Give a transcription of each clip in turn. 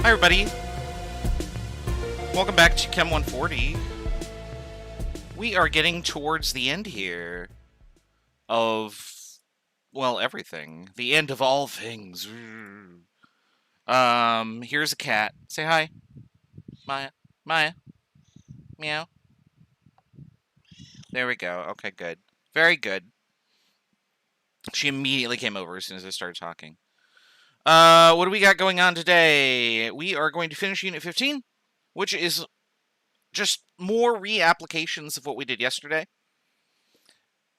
Hi everybody, welcome back to Chem 140. We are getting towards the end here of, well, everything. The end of all things. Here's a cat. Say hi. Maya. Maya. Meow. There we go. Okay, good. Very good. She immediately came over as soon as I started talking. What do we got going on today? We are going to finish Unit 15, which is just more reapplications of what we did yesterday.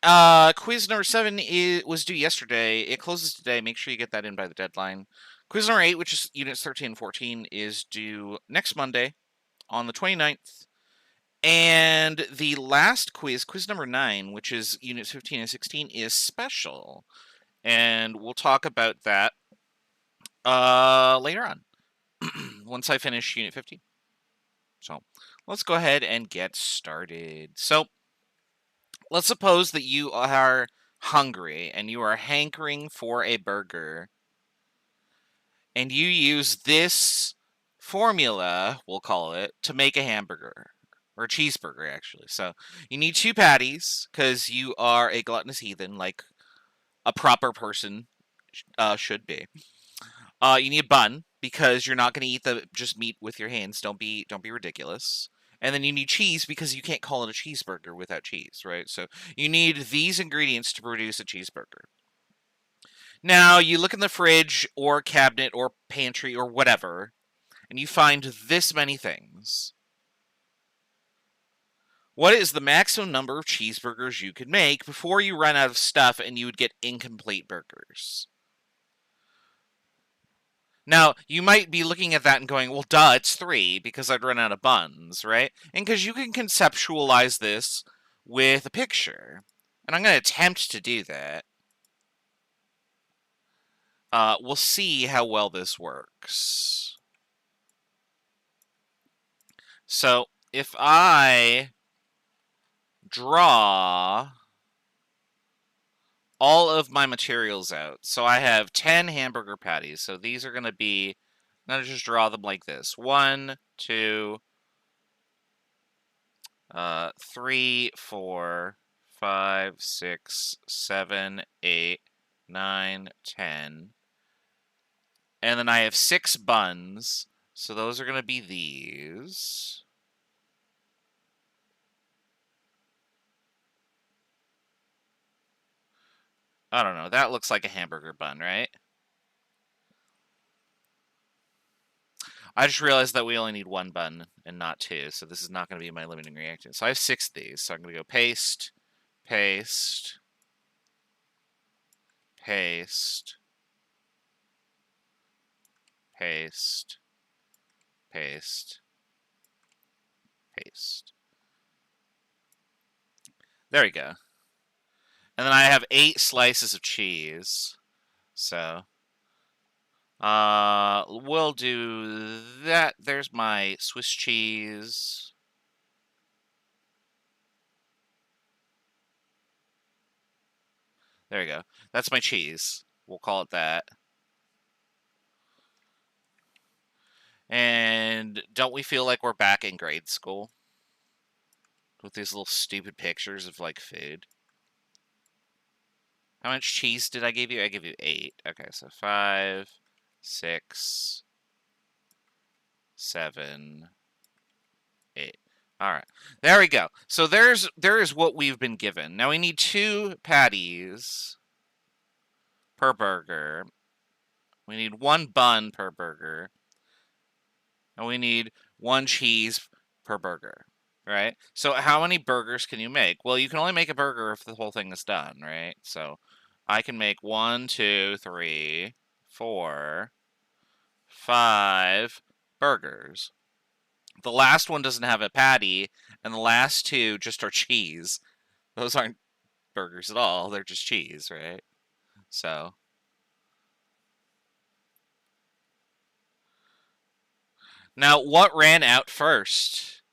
Quiz number 7 was due yesterday. It closes today. Make sure you get that in by the deadline. Quiz number 8, which is units 13 and 14, is due next Monday on the 29th. And the last quiz, quiz number 9, which is units 15 and 16, is special. And we'll talk about that later on, once I finish unit 15. So let's go ahead and get started. So let's suppose that you are hungry and you are hankering for a burger, and you use this formula, we'll call it, to make a hamburger. Or a cheeseburger, actually. So you need 2 patties, because you are a gluttonous heathen, like a proper person should be. You need a bun, because you're not going to eat the just meat with your hands. Don't be ridiculous. And then you need cheese, because you can't call it a cheeseburger without cheese, right? So you need these ingredients to produce a cheeseburger. Now, you look in the fridge or cabinet or pantry or whatever, and you find this many things. What is the maximum number of cheeseburgers you could make before you run out of stuff and you would get incomplete burgers? Now, you might be looking at that and going, well, duh, it's 3, because I'd run out of buns, right? And because you can conceptualize this with a picture. And I'm going to attempt to do that. We'll see how well this works. So, if I draw all of my materials out. So I have 10 hamburger patties. So these are going to be, I'm going to just draw them like this. 1, 2, 3, 4, 5, 6, 7, 8, 9, 10. And then I have 6 buns. So those are going to be these. I don't know. That looks like a hamburger bun, right? I just realized that we only need 1 bun and not 2, so this is not going to be my limiting reactant. So I have 6 of these, so I'm going to go paste, paste, paste, paste, paste, paste. There we go. And then I have 8 slices of cheese. So we'll do that. There's my Swiss cheese. There we go. That's my cheese. We'll call it that. And don't we feel like we're back in grade school? With these little stupid pictures of, like, food. How much cheese did I give you? I give you 8. Okay, so 5, 6, 7, 8. All right, there we go. So there is what we've been given. Now we need 2 patties per burger. We need 1 bun per burger. And we need 1 cheese per burger, right? So how many burgers can you make? Well, you can only make a burger if the whole thing is done, right? So I can make 1, 2, 3, 4, 5 burgers. The last one doesn't have a patty, and the last 2 just are cheese. Those aren't burgers at all. They're just cheese, right? So now, what ran out first?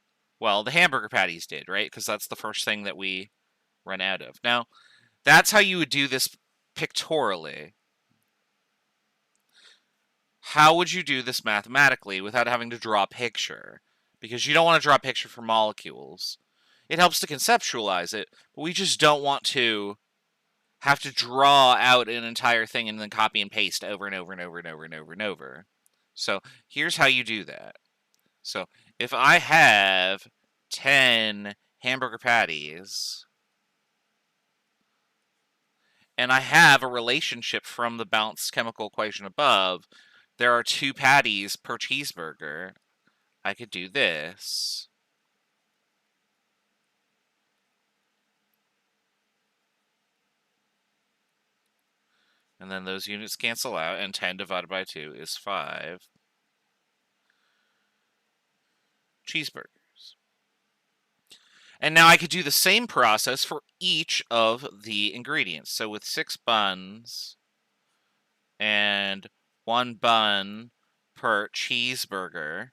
Well, the hamburger patties did, right? Because that's the first thing that we run out of. Now, that's how you would do this pictorially. how would you do this mathematically without having to draw a picture? Because you don't want to draw a picture for molecules. It helps to conceptualize it, but we just don't want to have to draw out an entire thing and then copy and paste over and over and over and over and over and over. So here's how you do that. So if I have 10 hamburger patties, and I have a relationship from the balanced chemical equation above, there are 2 patties per cheeseburger, I could do this. And then those units cancel out, and 10 divided by 2 is 5 cheeseburgers. And now I could do the same process for each of the ingredients. So with 6 buns and 1 bun per cheeseburger,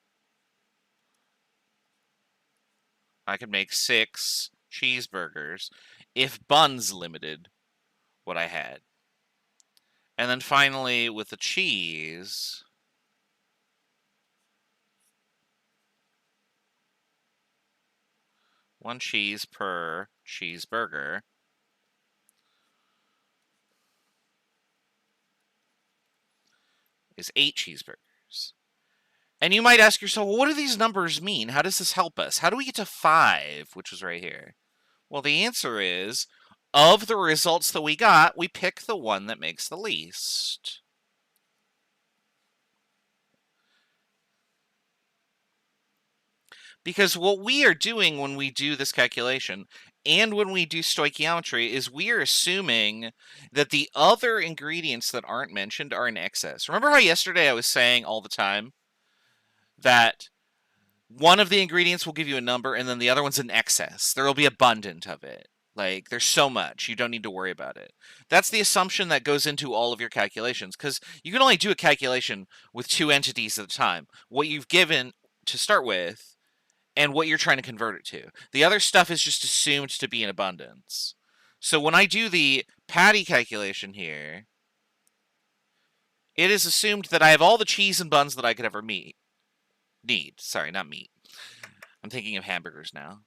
I could make 6 cheeseburgers if buns limited what I had. And then finally, with the cheese, one cheese per cheeseburger is 8 cheeseburgers. And you might ask yourself, well, what do these numbers mean? How does this help us? How do we get to 5, which was right here? Well, the answer is, of the results that we got, we pick the one that makes the least. Because what we are doing when we do this calculation and when we do stoichiometry is we are assuming that the other ingredients that aren't mentioned are in excess. Remember how yesterday I was saying all the time that one of the ingredients will give you a number and then the other one's in excess? There will be abundant of it. Like, there's so much, you don't need to worry about it. That's the assumption that goes into all of your calculations, because you can only do a calculation with 2 entities at a time. What you've given to start with and what you're trying to convert it to. The other stuff is just assumed to be in abundance. So when I do the patty calculation here, it is assumed that I have all the cheese and buns that I could ever need. Sorry, not meat. I'm thinking of hamburgers now.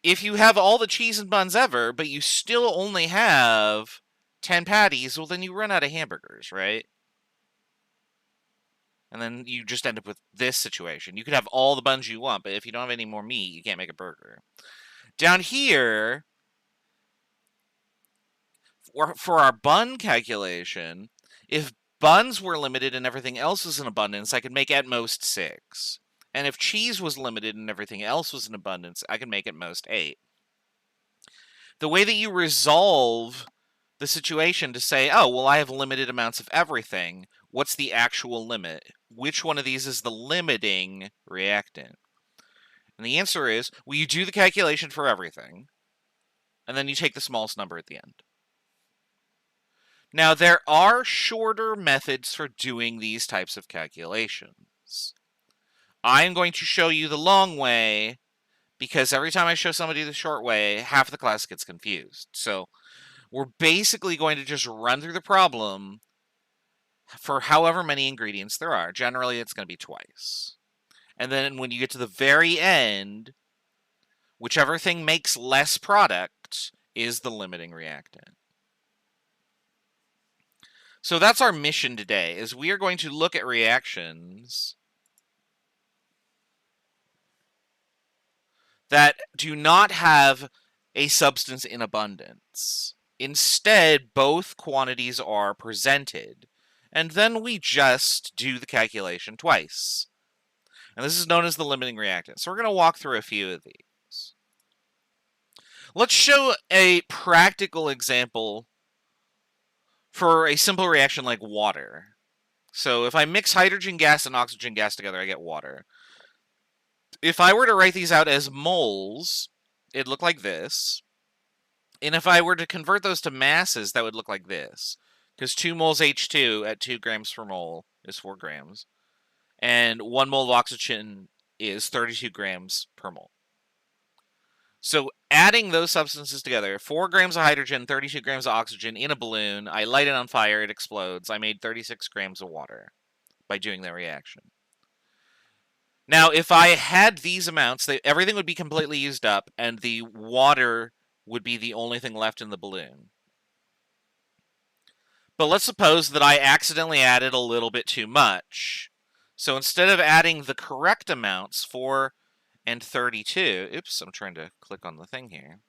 If you have all the cheese and buns ever, but you still only have 10 patties, well, then you run out of hamburgers, right? And then you just end up with this situation. You could have all the buns you want, but if you don't have any more meat, you can't make a burger. Down here, for our bun calculation, if buns were limited and everything else was in abundance, I could make at most 6. And if cheese was limited and everything else was in abundance, I could make at most 8. The way that you resolve the situation to say, oh, well, I have limited amounts of everything, what's the actual limit? Which one of these is the limiting reactant? And the answer is, well, you do the calculation for everything, and then you take the smallest number at the end. Now, there are shorter methods for doing these types of calculations. I'm going to show you the long way, because every time I show somebody the short way, half the class gets confused. So we're basically going to just run through the problem for however many ingredients there are. Generally, it's going to be twice. And then when you get to the very end, whichever thing makes less product is the limiting reactant. So that's our mission today, is we are going to look at reactions that do not have a substance in abundance. Instead, both quantities are presented, and then we just do the calculation twice. And this is known as the limiting reactant. So we're going to walk through a few of these. Let's show a practical example for a simple reaction like water. So if I mix hydrogen gas and oxygen gas together, I get water. If I were to write these out as moles, it'd look like this. And if I were to convert those to masses, that would look like this. Because 2 moles H2 at 2 grams per mole is 4 grams. And 1 mole of oxygen is 32 grams per mole. So adding those substances together, 4 grams of hydrogen, 32 grams of oxygen in a balloon, I light it on fire, it explodes. I made 36 grams of water by doing the reaction. Now, if I had these amounts, everything would be completely used up, and the water would be the only thing left in the balloon. But let's suppose that I accidentally added a little bit too much. So instead of adding the correct amounts, 4 and 32, oops, I'm trying to click on the thing here.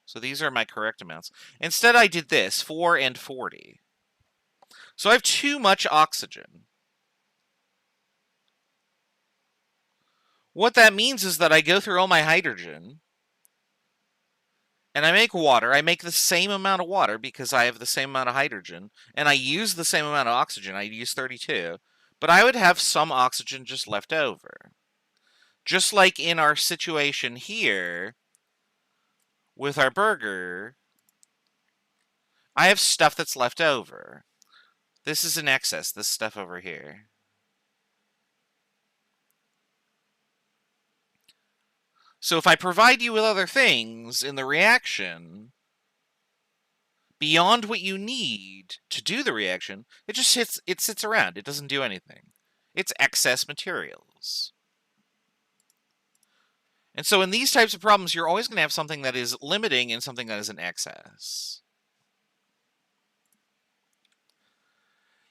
So these are my correct amounts. Instead, I did this, 4 and 40. So I have too much oxygen. What that means is that I go through all my hydrogen, and I make water. I make the same amount of water because I have the same amount of hydrogen, and I use the same amount of oxygen. I use 32, but I would have some oxygen just left over. Just like in our situation here with our burger, I have stuff that's left over. This is in excess, this stuff over here. So if I provide you with other things in the reaction beyond what you need to do the reaction, it just sits around. It doesn't do anything. It's excess materials. And so in these types of problems, you're always going to have something that is limiting and something that is in excess.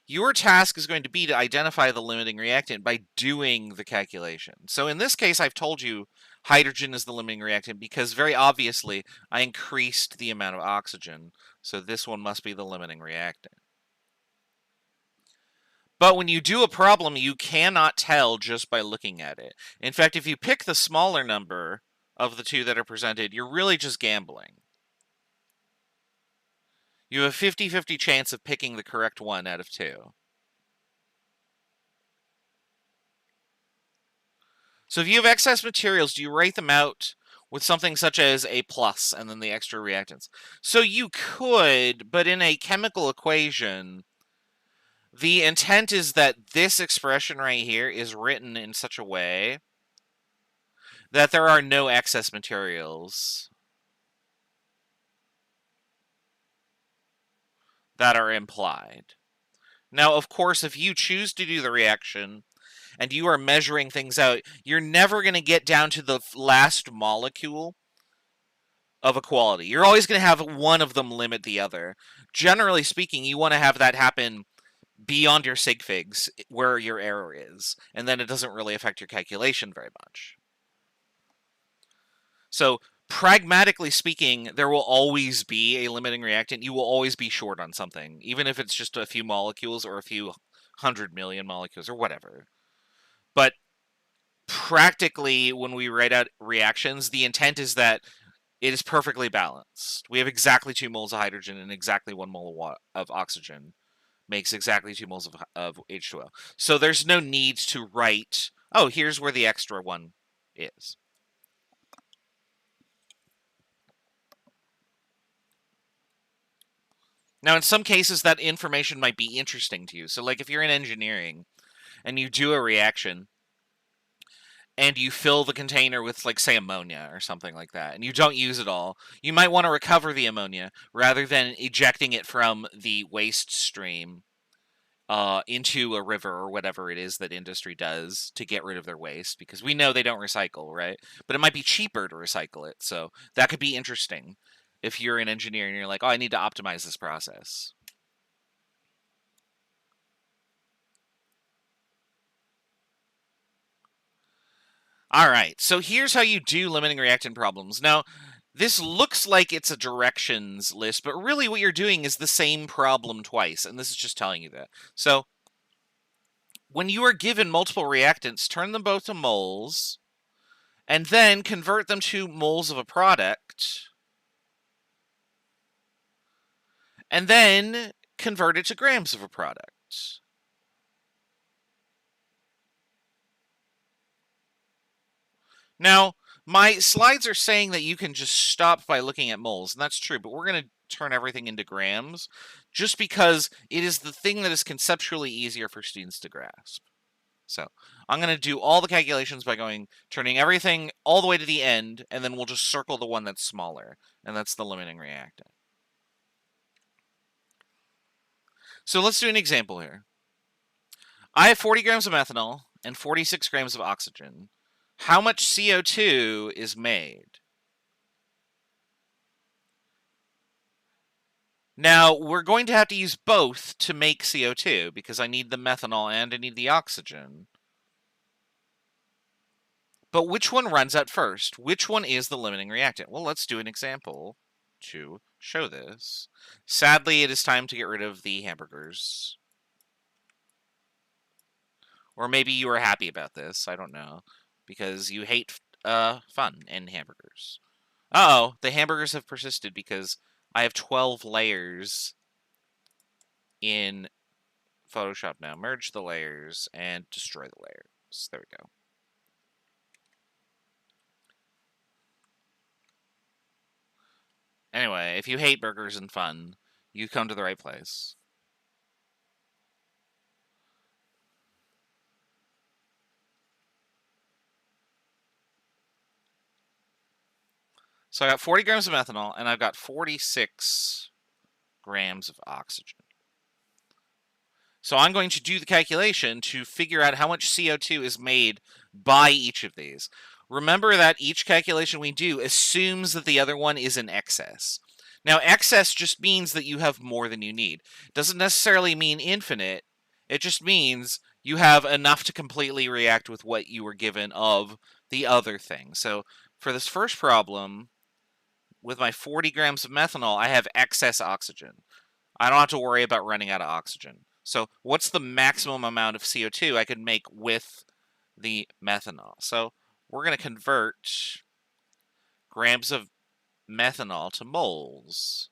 Your task is going to be to identify the limiting reactant by doing the calculation. So in this case, I've told you hydrogen is the limiting reactant because very obviously I increased the amount of oxygen. So this one must be the limiting reactant. But when you do a problem, you cannot tell just by looking at it. In fact, if you pick the smaller number of the two that are presented, you're really just gambling. You have a 50-50 chance of picking the correct one out of 2. So if you have excess materials, do you rate them out with something such as a plus and then the extra reactants? So you could, but in a chemical equation, the intent is that this expression right here is written in such a way that there are no excess materials that are implied. Now, of course, if you choose to do the reaction and you are measuring things out, you're never going to get down to the last molecule of equality. You're always going to have one of them limit the other. Generally speaking, you want to have that happen beyond your sig figs, where your error is, and then it doesn't really affect your calculation very much. So, pragmatically speaking, there will always be a limiting reactant. You will always be short on something, even if it's just a few molecules or a few 100 million molecules or whatever. But practically, when we write out reactions, the intent is that it is perfectly balanced. We have exactly 2 moles of hydrogen and exactly 1 mole of oxygen makes exactly 2 moles of H2O. So there's no need to write, oh, here's where the extra one is. Now, in some cases, that information might be interesting to you. So, like, if you're in engineering and you do a reaction and you fill the container with, like, say, ammonia or something like that, and you don't use it all, you might want to recover the ammonia rather than ejecting it from the waste stream into a river or whatever it is that industry does to get rid of their waste, because we know they don't recycle, right? But it might be cheaper to recycle it. So that could be interesting if you're an engineer and you're like, oh, I need to optimize this process. All right, so here's how you do limiting reactant problems. Now, this looks like it's a directions list, but really what you're doing is the same problem twice, and this is just telling you that. So, when you are given multiple reactants, turn them both to moles, and then convert them to moles of a product, and then convert it to grams of a product. Now, my slides are saying that you can just stop by looking at moles, and that's true, but we're going to turn everything into grams just because it is the thing that is conceptually easier for students to grasp. So I'm going to do all the calculations by turning everything all the way to the end, and then we'll just circle the one that's smaller, and that's the limiting reactant. So let's do an example here. I have 40 grams of methanol and 46 grams of oxygen. How much CO2 is made? Now, we're going to have to use both to make CO2 because I need the methanol and I need the oxygen. But which one runs out first? Which one is the limiting reactant? Well, let's do an example to show this. Sadly, it is time to get rid of the hamburgers. Or maybe you are happy about this, I don't know, because you hate fun and hamburgers. Uh-oh, the hamburgers have persisted because I have 12 layers in Photoshop now. Merge the layers and destroy the layers. There we go. Anyway, if you hate burgers and fun, you come to the right place. So I got 40 grams of methanol, and I've got 46 grams of oxygen. So I'm going to do the calculation to figure out how much CO2 is made by each of these. Remember that each calculation we do assumes that the other one is in excess. Now, excess just means that you have more than you need. It doesn't necessarily mean infinite. It just means you have enough to completely react with what you were given of the other thing. So for this first problem, with my 40 grams of methanol, I have excess oxygen. I don't have to worry about running out of oxygen. So what's the maximum amount of CO2 I can make with the methanol? So we're going to convert grams of methanol to moles.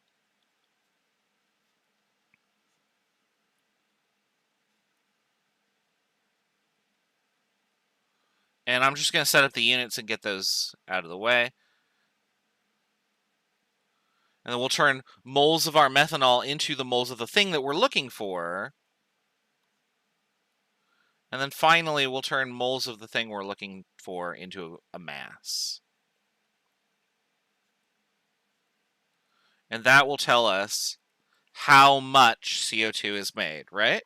And I'm just going to set up the units and get those out of the way. And then we'll turn moles of our methanol into the moles of the thing that we're looking for. And then finally, we'll turn moles of the thing we're looking for into a mass. And that will tell us how much CO2 is made, right?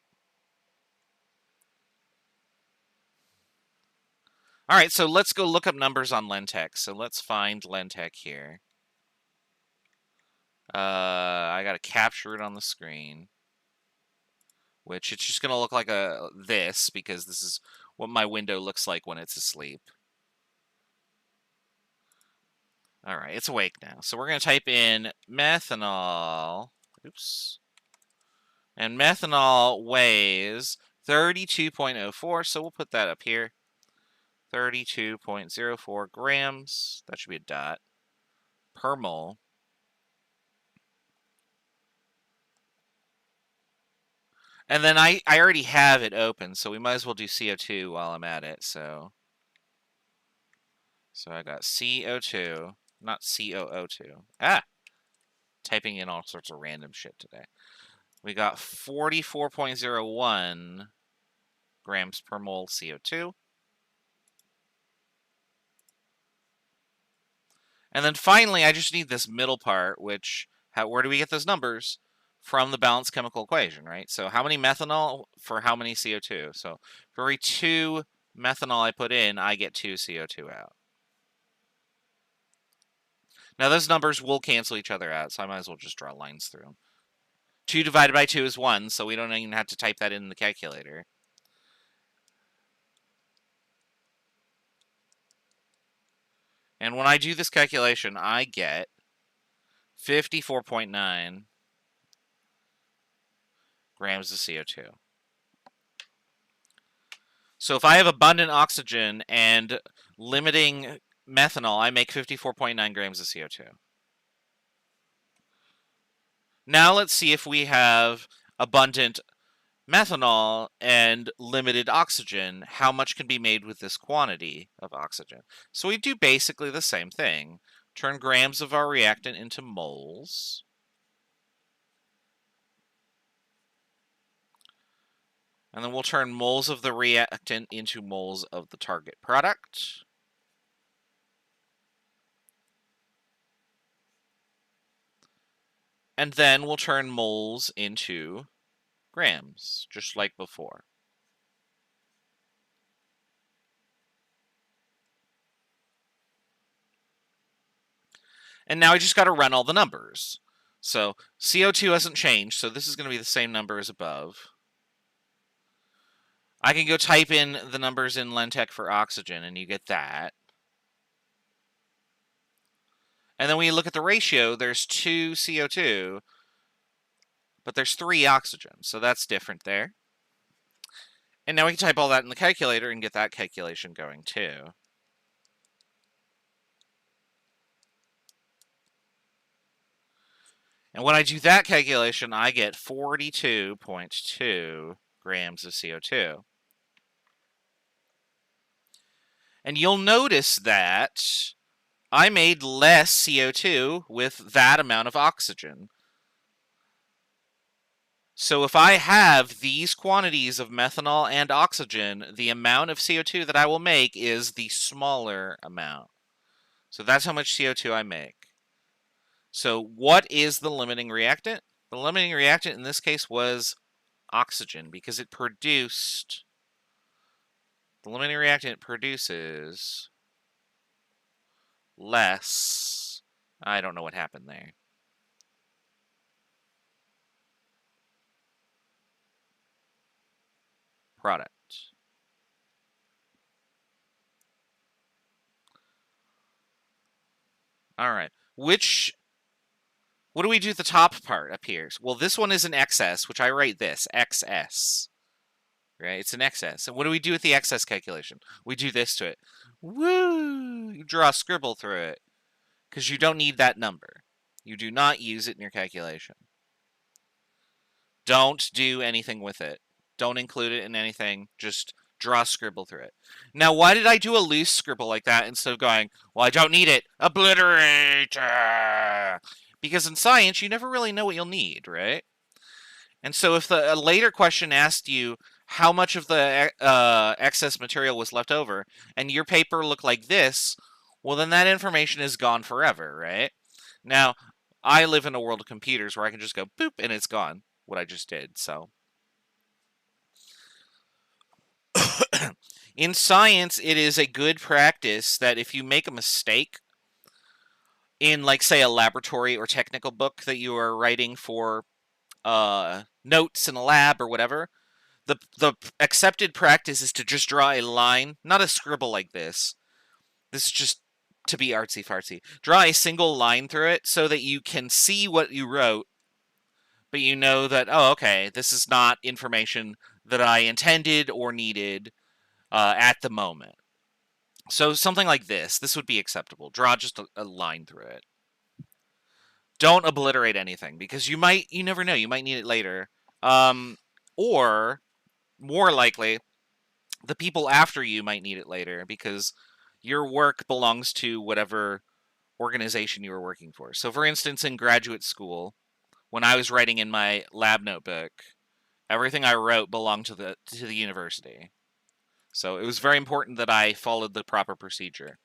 All right, so let's go look up numbers on Lentech. So let's find Lentech here. I got to capture it on the screen, which it's just going to look like this because this is what my window looks like when it's asleep. All right, it's awake now. So we're going to type in methanol. Oops. And methanol weighs 32.04, so we'll put that up here. 32.04 grams, that should be a dot, per mole. And then I already have it open, so we might as well do CO2 while I'm at it. So I got CO2, not COO2. Typing in all sorts of random shit today. We got 44.01 grams per mole CO2. And then finally, I just need this middle part, which, where do we get those numbers? From the balanced chemical equation, right? So how many methanol for how many CO2? So for every 2 methanol I put in, I get 2 CO2 out. Now those numbers will cancel each other out, so I might as well just draw lines through them. 2 divided by 2 is 1, so we don't even have to type that in the calculator. And when I do this calculation, I get 54.9 grams of CO2. So if I have abundant oxygen and limiting methanol, I make 54.9 grams of CO2. Now let's see if we have abundant methanol and limited oxygen, how much can be made with this quantity of oxygen? So we do basically the same thing. Turn grams of our reactant into moles. And then we'll turn moles of the reactant into moles of the target product. And then we'll turn moles into grams, just like before. And now I just got to run all the numbers. So CO2 hasn't changed, so this is going to be the same number as above. I can go type in the numbers in Lentech for oxygen, and you get that. And then when you look at the ratio, there's 2 CO2, but there's 3 oxygen, so that's different there. And now we can type all that in the calculator and get that calculation going too. And when I do that calculation, I get 42.2 grams of CO2. And you'll notice that I made less CO2 with that amount of oxygen. So if I have these quantities of methanol and oxygen, the amount of CO2 that I will make is the smaller amount. So that's how much CO2 I make. So what is the limiting reactant? The limiting reactant in this case was oxygen, because it produced... The limiting reactant produces less... I don't know what happened there. Product. All right. What do we do at the top part up here? Well, this one is an excess, which I write this, XS. Right? It's an excess. And what do we do with the excess calculation? We do this to it. Woo! You draw a scribble through it, because you don't need that number. You do not use it in your calculation. Don't do anything with it. Don't include it in anything. Just draw a scribble through it. Now, why did I do a loose scribble like that instead of going, well, I don't need it, obliterate? Because in science, you never really know what you'll need, right? And so if a later question asked you how much of the excess material was left over, and your paper looked like this, well, then that information is gone forever, right? Now, I live in a world of computers where I can just go boop, and it's gone, what I just did, so... In science, it is a good practice that if you make a mistake in, like, say, a laboratory or technical book that you are writing for notes in a lab or whatever, the accepted practice is to just draw a line, not a scribble like this. This is just to be artsy-fartsy. Draw a single line through it so that you can see what you wrote, but you know that, oh, okay, this is not information that I intended or needed at the moment. So something like this would be acceptable. Draw just a line through it. Don't obliterate anything, because you never know, you might need it later. Or, more likely, the people after you might need it later, because your work belongs to whatever organization you were working for. So for instance, in graduate school, when I was writing in my lab notebook, everything I wrote belonged to the university. So it was very important that I followed the proper procedure.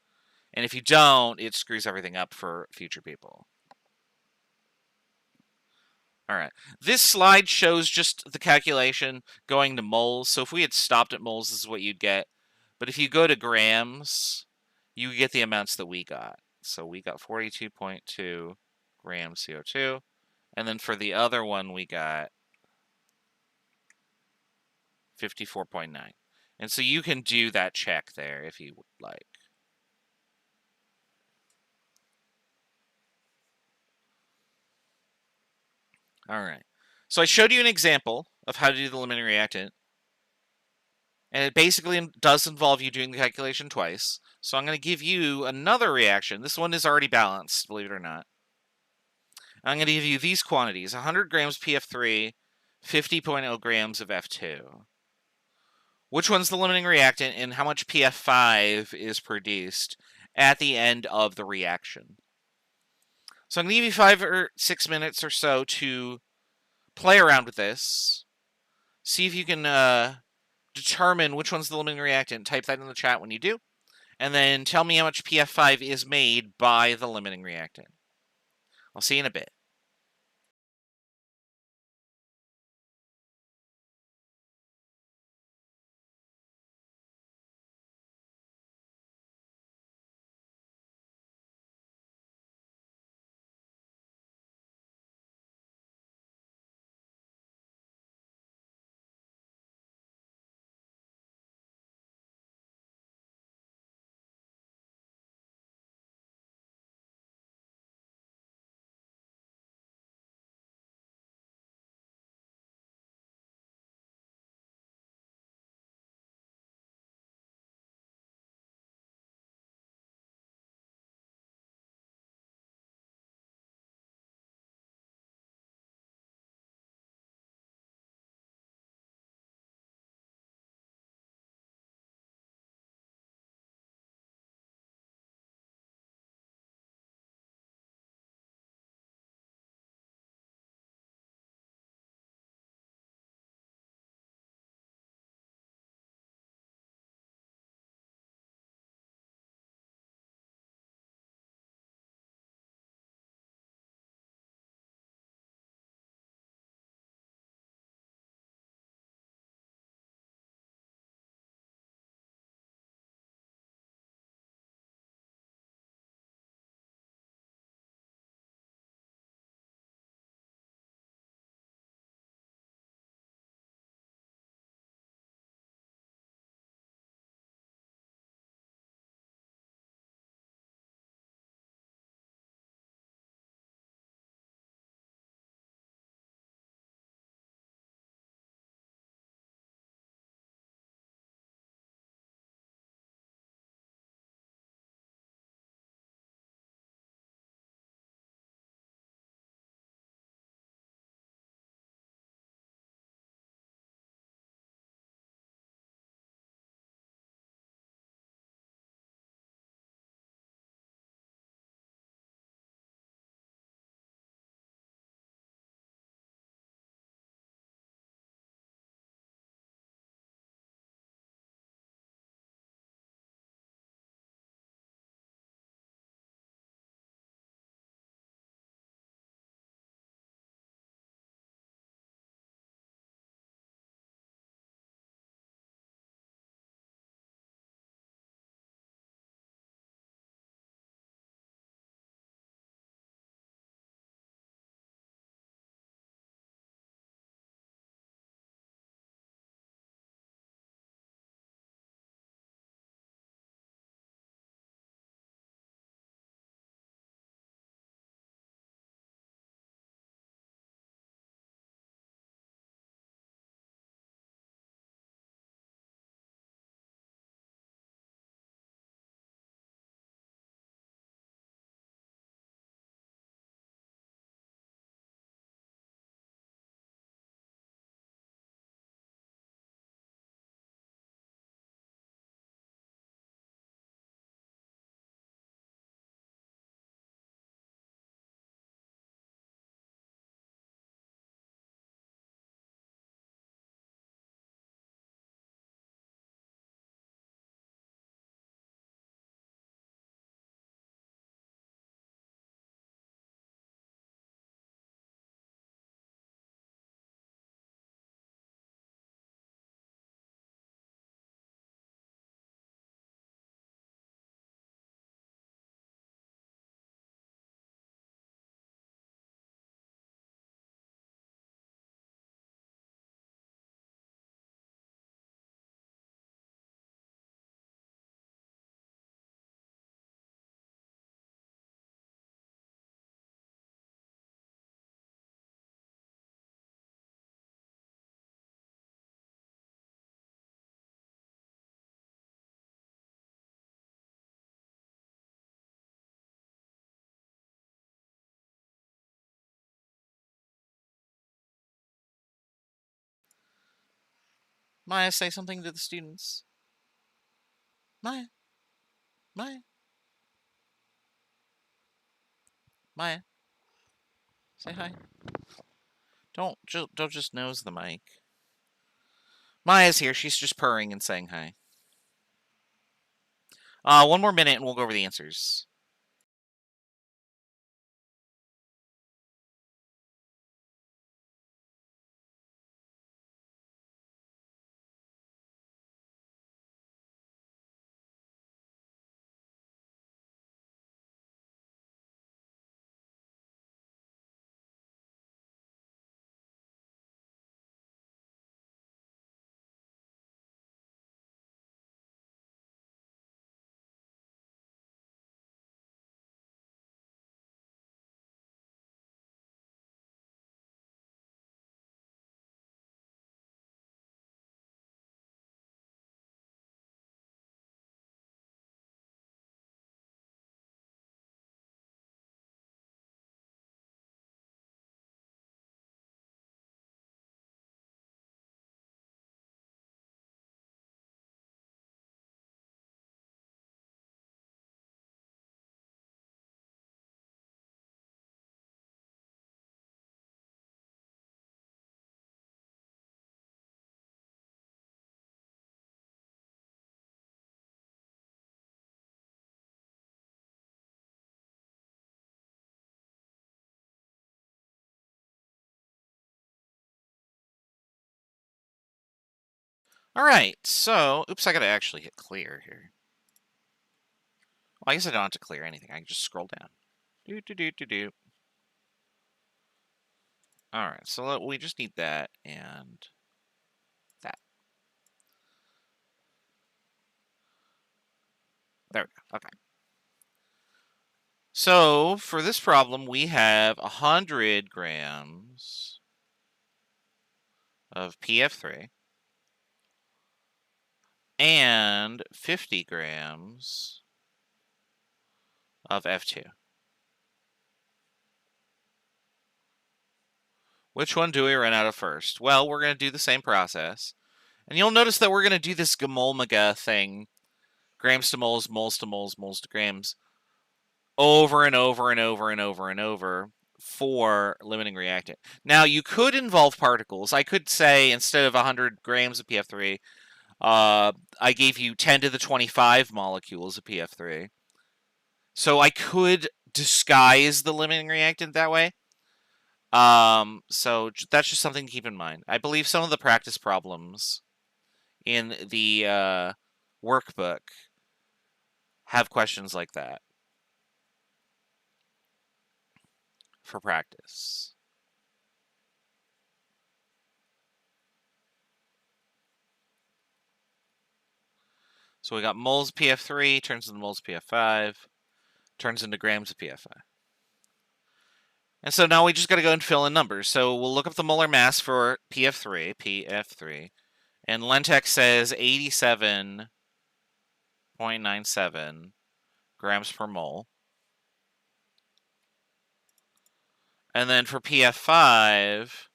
And if you don't, it screws everything up for future people. All right. This slide shows just the calculation going to moles. So if we had stopped at moles, this is what you'd get. But if you go to grams, you get the amounts that we got. So we got 42.2 grams CO2. And then for the other one, we got 54.9. And so you can do that check there if you would like. All right. So I showed you an example of how to do the limiting reactant. And it basically does involve you doing the calculation twice. So I'm going to give you another reaction. This one is already balanced, believe it or not. I'm going to give you these quantities. 100 grams PF3, 50.0 grams of F2. Which one's the limiting reactant, and how much PF5 is produced at the end of the reaction? So I'm going to give you 5 or 6 minutes or so to play around with this. See if you can determine which one's the limiting reactant. Type that in the chat when you do. And then tell me how much PF5 is made by the limiting reactant. I'll see you in a bit. Maya, say something to the students. Maya, Maya, Maya, say hi. Don't just nose the mic. Maya's here. She's just purring and saying hi. One more minute and we'll go over the answers. All right, so, oops, I gotta actually hit clear here. Well, I guess I don't have to clear anything. I can just scroll down. Do. All right, so we just need that and that. There we go. Okay. So for this problem, we have 100 grams of PF3 and 50 grams of F2. Which one do we run out of first? Well, we're going to do the same process. And you'll notice that we're going to do this Gamolmaga thing, grams to moles, moles to moles, moles to grams, over and over and over and over and over for limiting reactant. Now, you could involve particles. I could say instead of 100 grams of PF3, I gave you 10 to the 25 molecules of PF3. So I could disguise the limiting reactant that way. So that's just something to keep in mind. I believe some of the practice problems in the workbook have questions like that for practice. So we got moles of PF3, turns into moles of PF5, turns into grams of PF5. And so now we just got to go and fill in numbers. So we'll look up the molar mass for PF3, and Lentex says 87.97 grams per mole. And then for PF5,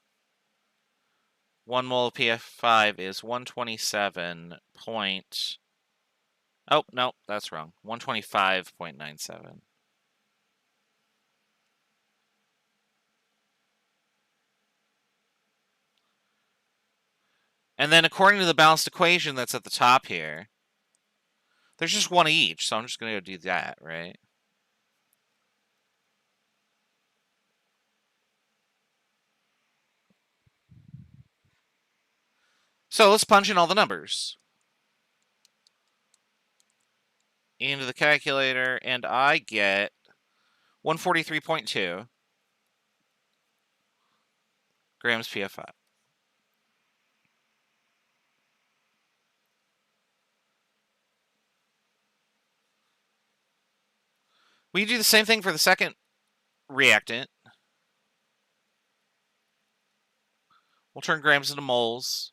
1 mole of PF5 is 127. Oh, no, that's wrong. 125.97. And then according to the balanced equation that's at the top here, there's just one of each, so I'm just going to go do that, right? So let's punch in all the numbers into the calculator, and I get 143.2 grams PF5. We do the same thing for the second reactant. We'll turn grams into moles.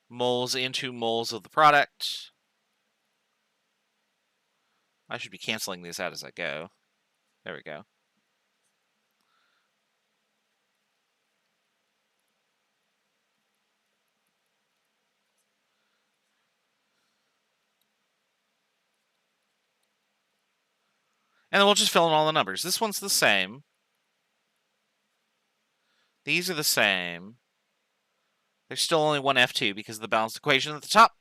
Moles into moles of the product. I should be canceling these out as I go. There we go. And then we'll just fill in all the numbers. This one's the same. These are the same. There's still only one F2 because of the balanced equation at the top.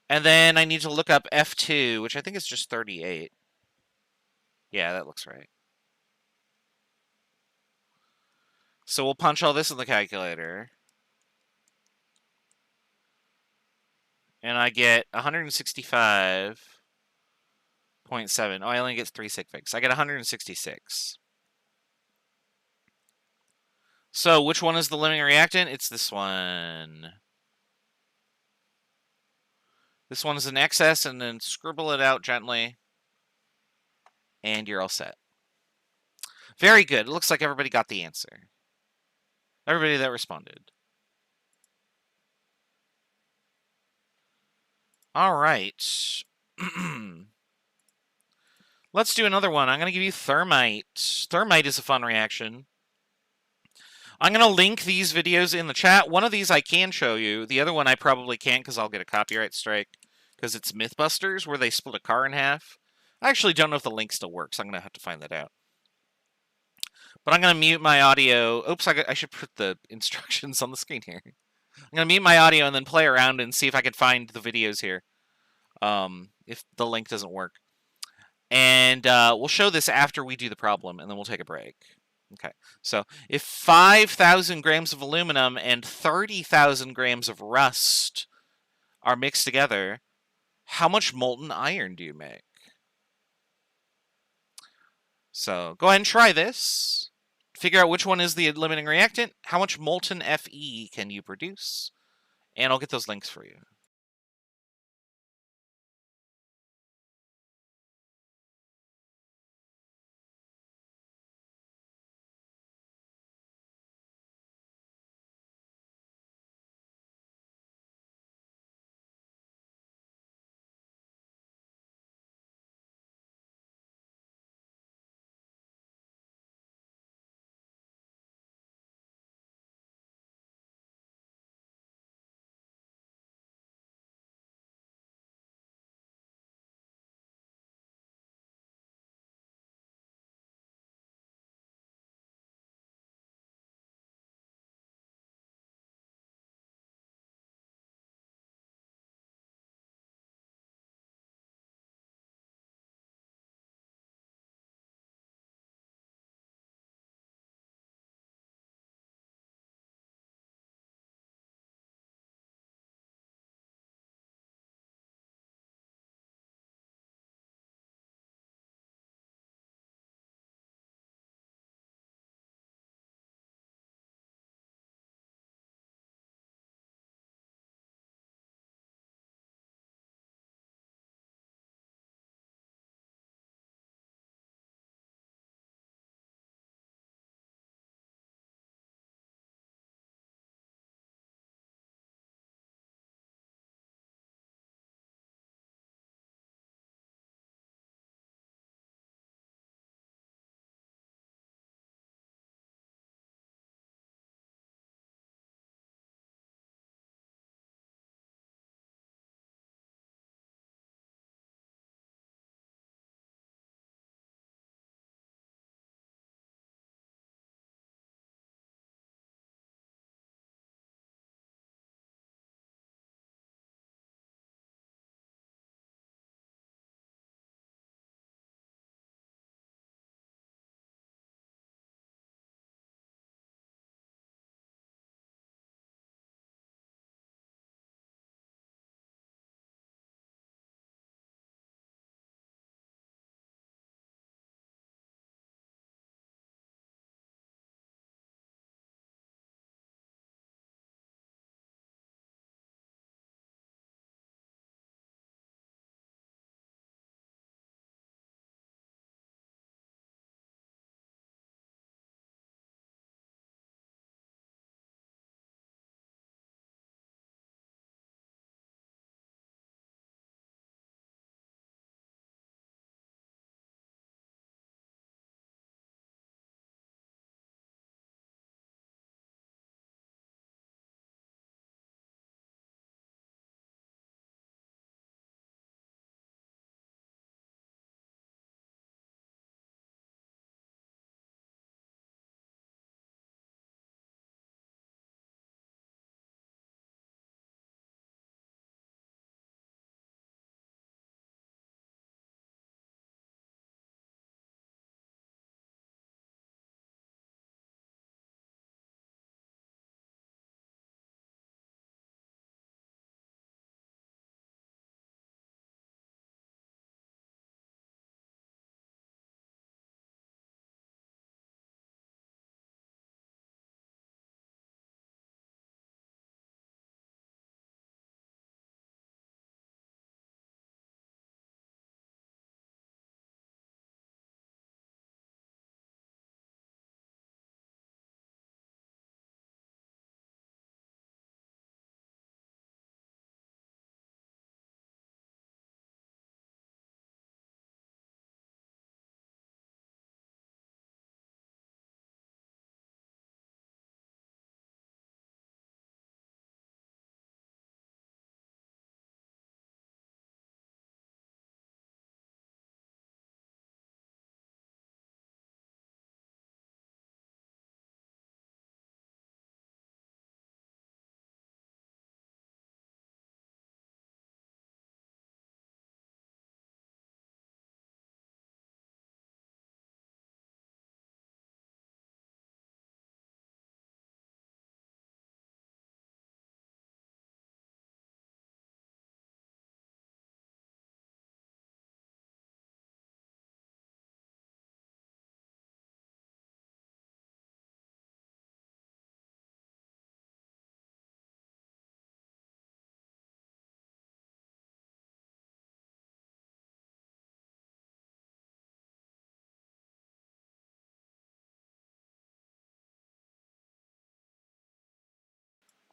And then I need to look up F2, which I think is just 38. Yeah, that looks right. So we'll punch all this in the calculator. And I get 165.7. Oh, I only get 3 sig figs. I get 166. So which one is the limiting reactant? It's this one. This one is in excess, and then scribble it out gently. And you're all set. Very good. It looks like everybody got the answer. Everybody that responded. All right. Let's do another one. I'm going to give you Thermite. Thermite is a fun reaction. I'm going to link these videos in the chat. One of these I can show you. The other one I probably can't because I'll get a copyright strike because it's Mythbusters where they split a car in half. I actually don't know if the link still works. I'm going to have to find that out. But I'm going to mute my audio. Oops, I should put the instructions on the screen here. I'm going to mute my audio and then play around and see if I can find the videos here. If the link doesn't work. And we'll show this after we do the problem, and then we'll take a break. Okay, so if 5,000 grams of aluminum and 30,000 grams of rust are mixed together, how much molten iron do you make? So go ahead and try this. Figure out which one is the limiting reactant. How much molten Fe can you produce? And I'll get those links for you.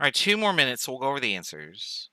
All right, 2 more minutes. We'll go over the answers.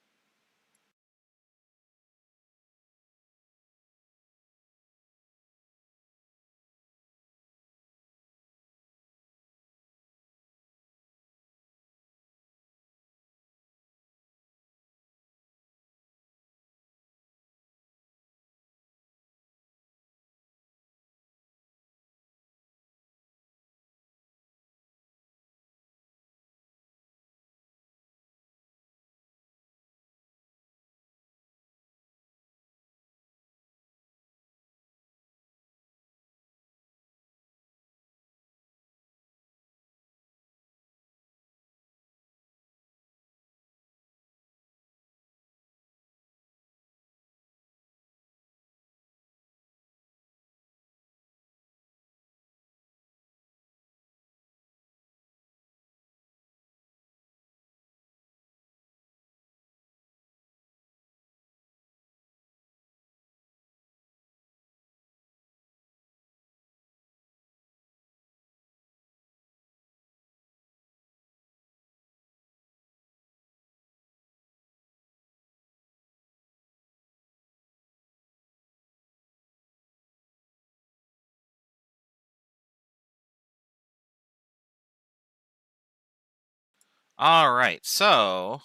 All right, so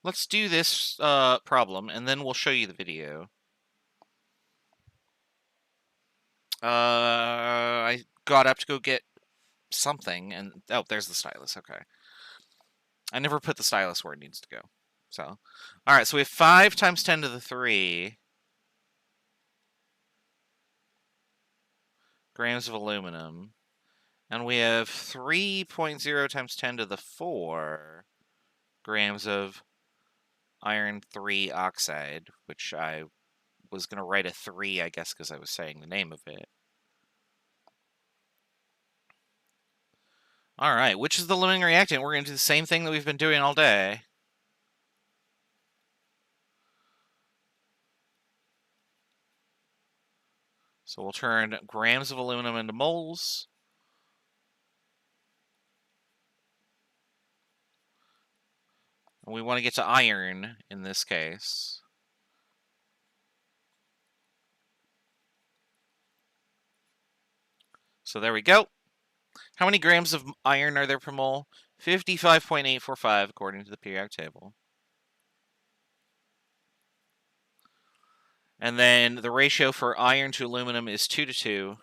let's do this problem, and then we'll show you the video. I got up to go get something, and oh, there's the stylus. Okay. I never put the stylus where it needs to go. So, all right, so we have 5 times 10 to the 3 grams of aluminum. And we have 3.0 times 10 to the 4 grams of iron 3 oxide, which I was going to write a 3, I guess, because I was saying the name of it. All right, which is the limiting reactant? We're going to do the same thing that we've been doing all day. So we'll turn grams of aluminum into moles. And we want to get to iron in this case. So there we go. How many grams of iron are there per mole? 55.845 according to the periodic table. And then the ratio for iron to aluminum is 2 to 2.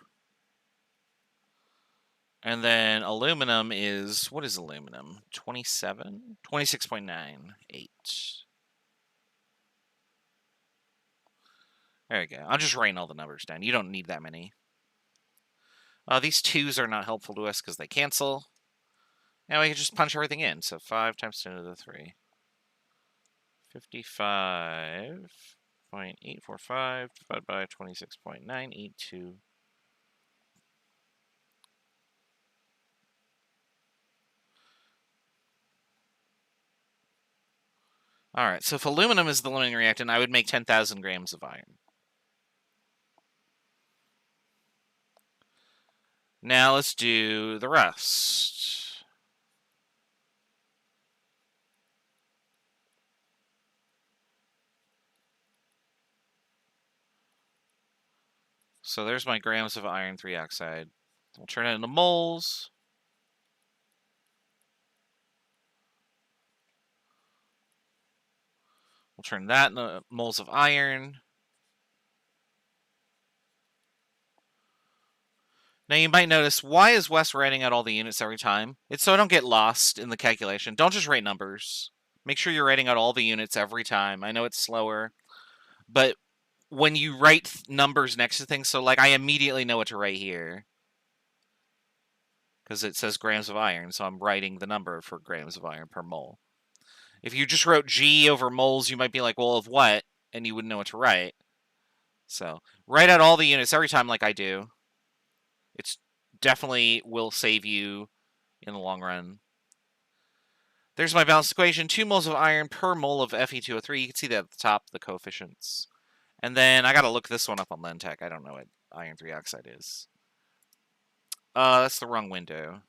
And then aluminum is, what is aluminum? 27? 26.98. There we go. I'm just writing all the numbers down. You don't need that many. These 2's are not helpful to us because they cancel. Now we can just punch everything in. So 5 times 10 to the 3. 55.845 divided by 26.982. All right, so if aluminum is the limiting reactant, I would make 10,000 grams of iron. Now let's do the rest. So there's my grams of iron 3 oxide. We'll turn it into moles. We'll turn that into moles of iron. Now you might notice, why is Wes writing out all the units every time? It's so I don't get lost in the calculation. Don't just write numbers. Make sure you're writing out all the units every time. I know it's slower, but when you write numbers next to things, so like I immediately know what to write here. Because it says grams of iron, so I'm writing the number for grams of iron per mole. If you just wrote G over moles, you might be like, well, of what? And you wouldn't know what to write. So write out all the units every time like I do. It's definitely will save you in the long run. There's my balanced equation. 2 moles of iron per mole of Fe2O3. You can see that at the top, the coefficients. And then I got to look this one up on Lentech. I don't know what iron 3 oxide is. That's the wrong window.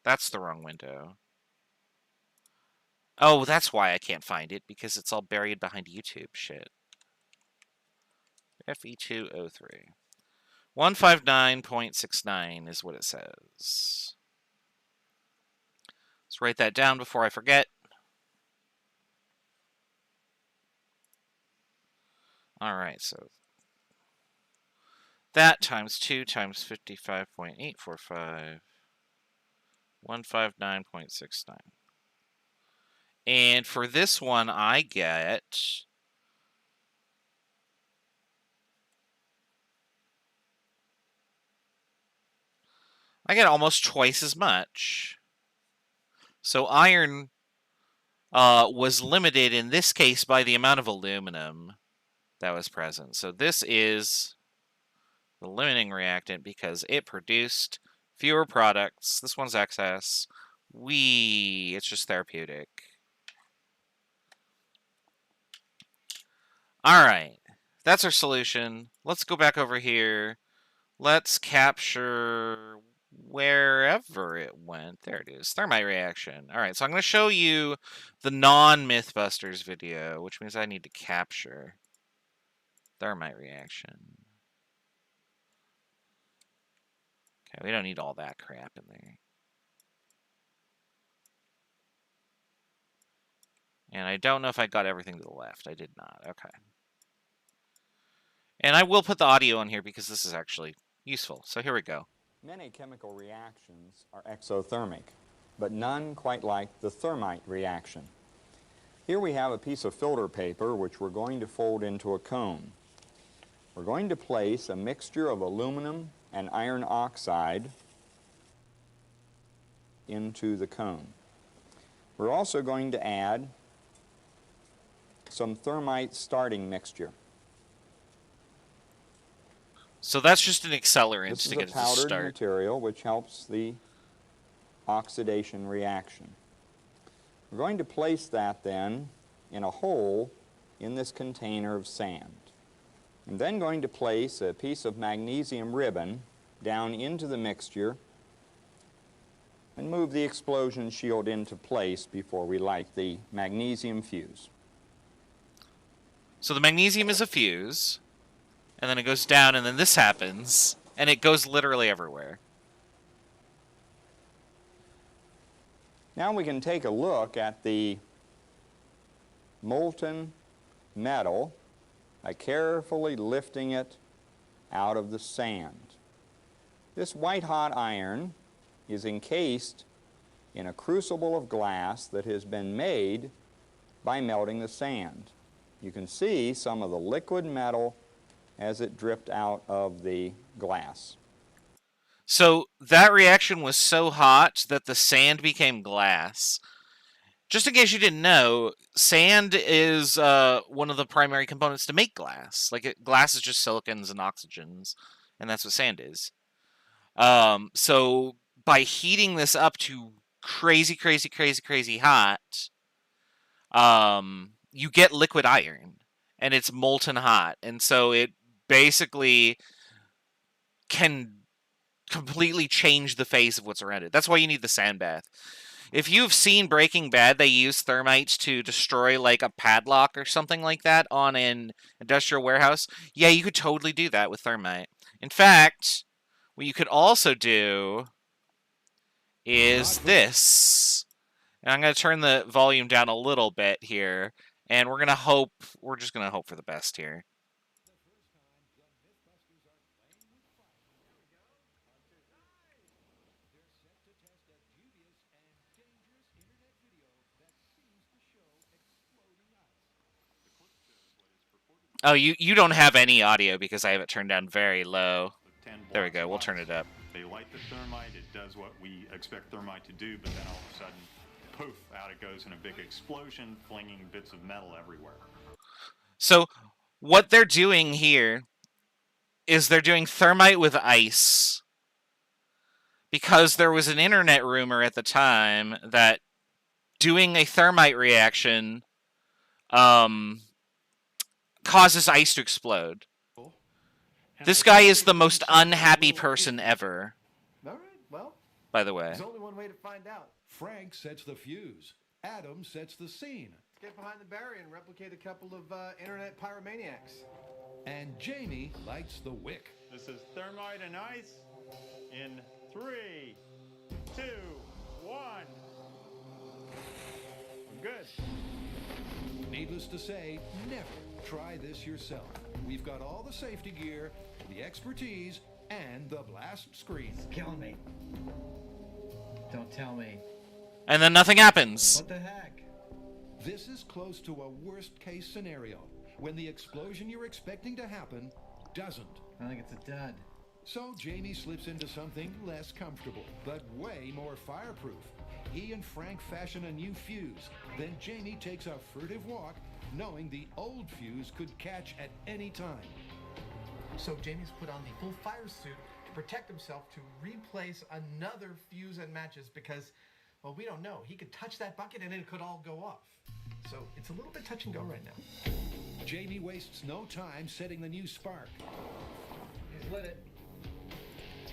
That's the wrong window. Oh, that's why I can't find it, because it's all buried behind YouTube shit. FE203. 159.69 is what it says. Let's write that down before I forget. Alright, so that times 2 times 55.845. 159.69. And for this one, I get almost twice as much. So iron was limited in this case by the amount of aluminum that was present. So this is the limiting reactant because it produced fewer products. This one's excess. It's just therapeutic. All right, that's our solution. Let's go back over here. Let's capture wherever it went. There it is, thermite reaction. All right, so I'm going to show you the non-Mythbusters video, which means I need to capture thermite reaction. Okay, we don't need all that crap in there. And I don't know if I got everything to the left. I did not. Okay. And I will put the audio on here because this is actually useful. So here we go. Many chemical reactions are exothermic, but none quite like the thermite reaction. Here we have a piece of filter paper which we're going to fold into a cone. We're going to place a mixture of aluminum and iron oxide into the cone. We're also going to add some thermite starting mixture. So that's just an accelerant This is to get a it to powdered start. material which helps the oxidation reaction. We're going to place that then in a hole in this container of sand. I'm then going to place a piece of magnesium ribbon down into the mixture and move the explosion shield into place before we light the magnesium fuse. So the magnesium is a fuse, and then it goes down, and then this happens, and it goes literally everywhere. Now we can take a look at the molten metal by carefully lifting it out of the sand. This white-hot iron is encased in a crucible of glass that has been made by melting the sand. You can see some of the liquid metal as it dripped out of the glass. So that reaction was so hot that the sand became glass. Just in case you didn't know, sand is one of the primary components to make glass. Glass is just silicons and oxygens, and that's what sand is. So by heating this up to crazy, crazy, crazy, crazy hot, you get liquid iron, and it's molten hot, and so it basically can completely change the face of what's around it. That's why you need the sand bath. If you've seen Breaking Bad, they use thermites to destroy like a padlock or something like that on an industrial warehouse. Yeah, you could totally do that with thermite. In fact, what you could also do is this. And I'm going to turn the volume down a little bit here, and we're just going to hope for the best here. Oh, you don't have any audio because I have it turned down very low. There we go. We'll turn it up. They light the thermite. It does what we expect thermite to do, but then all of a sudden, poof, out it goes in a big explosion, flinging bits of metal everywhere. So what they're doing here is they're doing thermite with ice, because there was an internet rumor at the time that doing a thermite reaction causes ice to explode. This guy is the most unhappy person ever. All right, well. by the way? There's only one way to find out. Frank sets the fuse. Adam sets the scene. Let's get behind the barrier and replicate a couple of internet pyromaniacs. And Jamie lights the wick. This is Thermite and ice in 3, 2, 1. Good. Needless to say, never try this yourself. We've got all the safety gear, the expertise, and the blast screen. It's killing me. Don't tell me. And then nothing happens. What the heck? This is close to a worst-case scenario, when the explosion you're expecting to happen doesn't. I think it's a dud. So Jamie slips into something less comfortable, but way more fireproof. He and Frank fashion a new fuse. Then Jamie takes a furtive walk, knowing the old fuse could catch at any time. So Jamie's put on the full fire suit to protect himself to replace another fuse and matches because, well, we don't know. He could touch that bucket and it could all go off. So it's a little bit touch and go right now. Jamie wastes no time setting the new spark. He's lit it.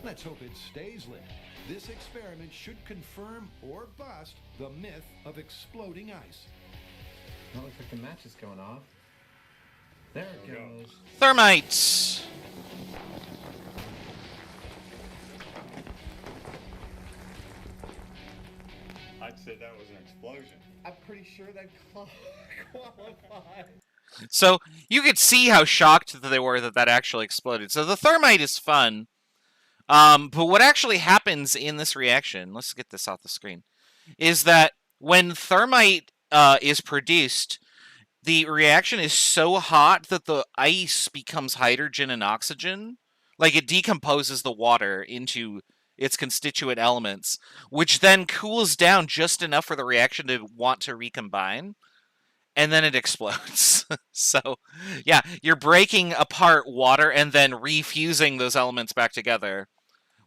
Let's hope it stays lit. This experiment should confirm or bust the myth of exploding ice. Well, looks like the match is going off. There it goes. Thermite! I'd say that was an explosion. I'm pretty sure that qualifies. So you could see how shocked they were that that actually exploded. So the thermite is fun. But what actually happens in this reaction, let's get this off the screen, is that when thermite is produced, the reaction is so hot that the ice becomes hydrogen and oxygen. Like it decomposes the water into its constituent elements, which then cools down just enough for the reaction to want to recombine. And then it explodes. So, yeah, you're breaking apart water and then refusing those elements back together,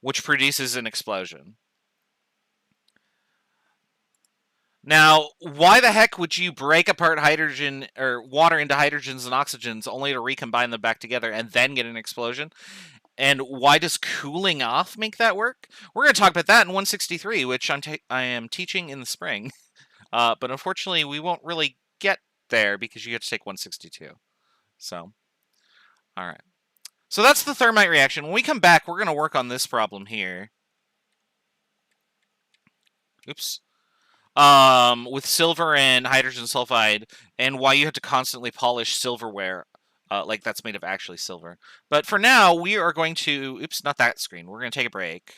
which produces an explosion. Now, why the heck would you break apart hydrogen or water into hydrogens and oxygens only to recombine them back together and then get an explosion? And why does cooling off make that work? We're going to talk about that in 163, which I am teaching in the spring. But unfortunately, we won't really get there because you have to take 162. So, all right. So that's the thermite reaction. When we come back, we're going to work on this problem here. Oops. With silver and hydrogen sulfide, and why you have to constantly polish silverware, like that's made of actually silver. But for now, we are going to... Oops, not that screen. We're going to take a break.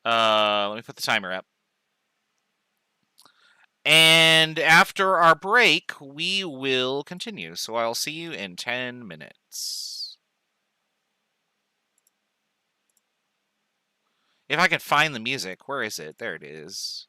Let me put the timer up. And after our break, we will continue. So I'll see you in 10 minutes. If I can find the music, where is it? There it is.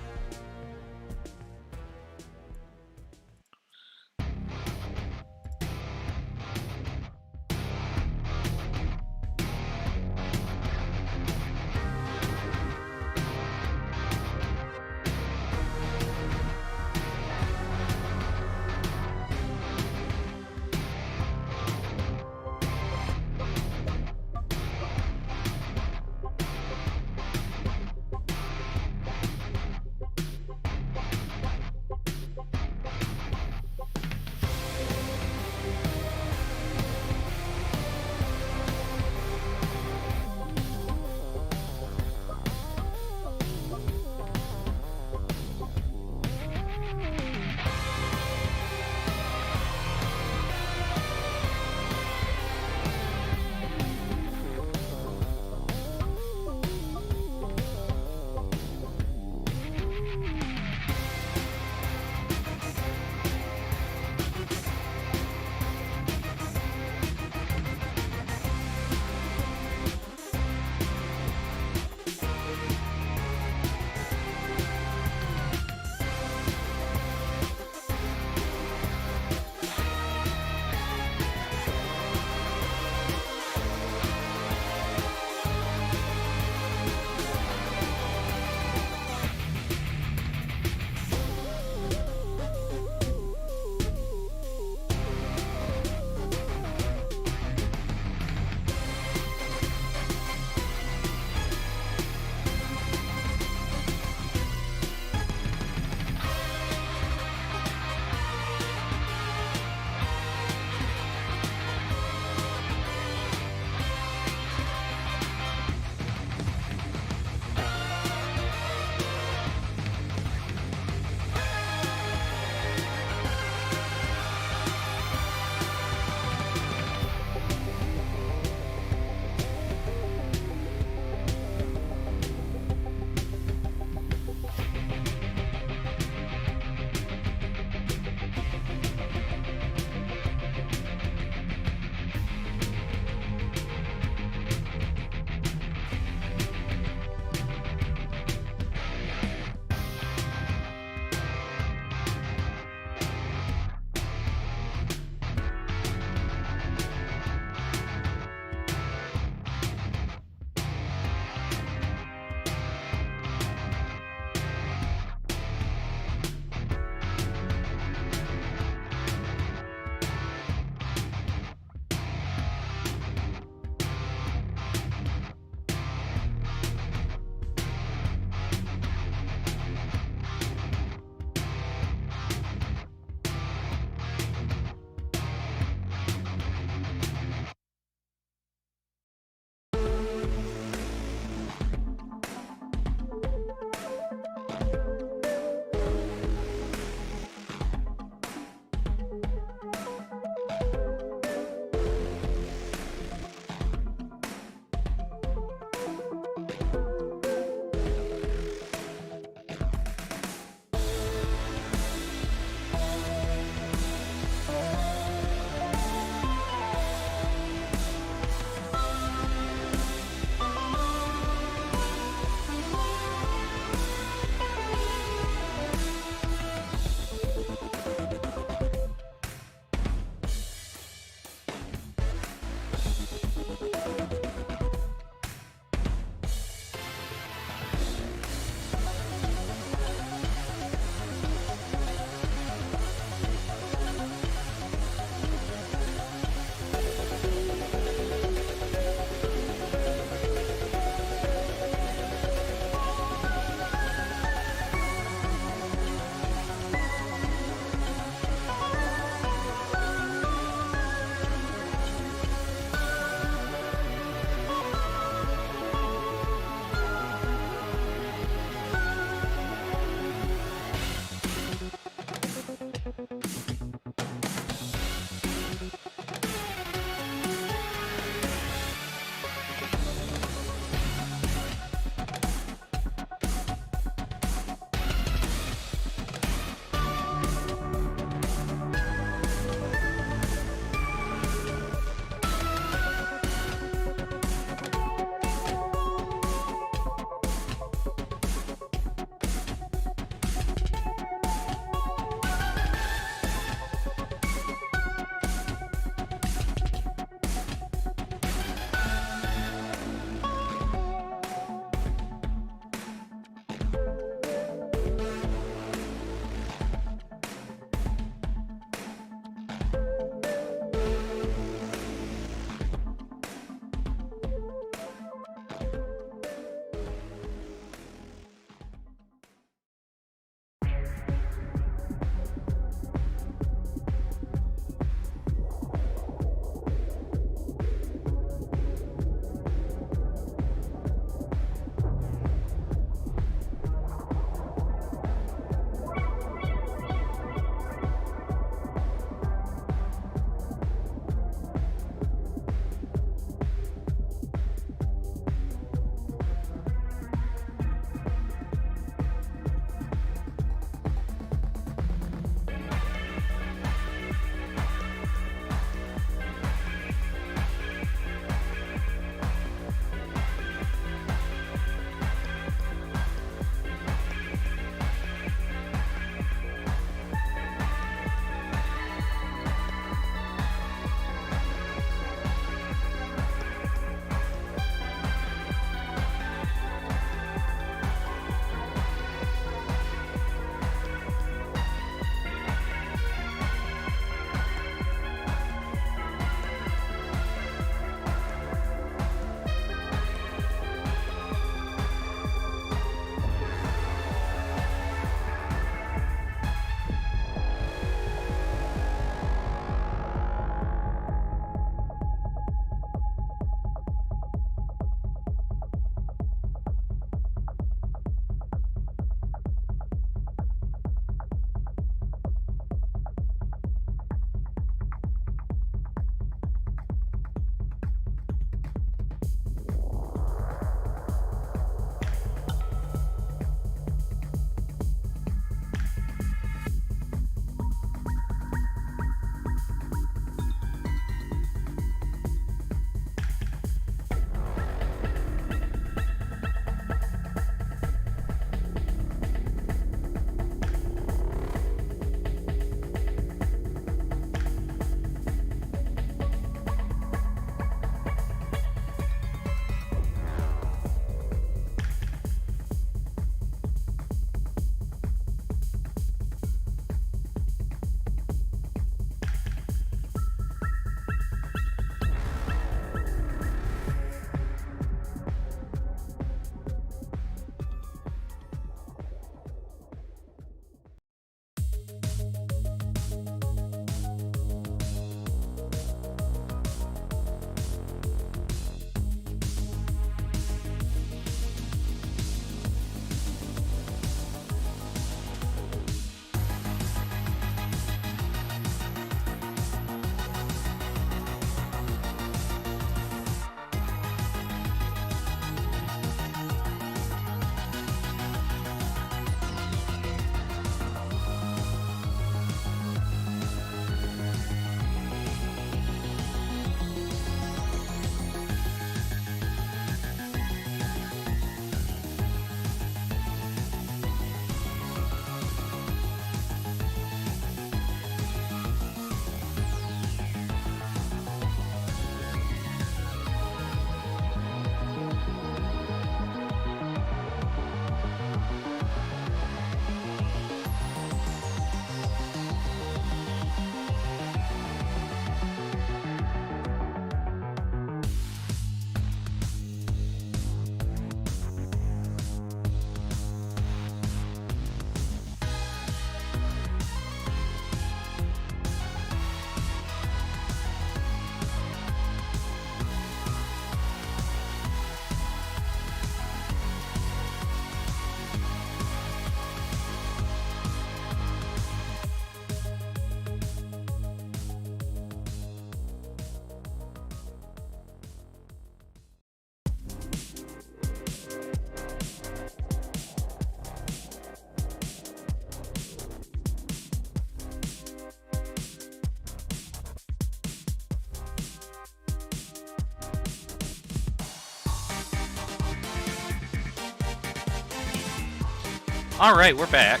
Alright, we're back.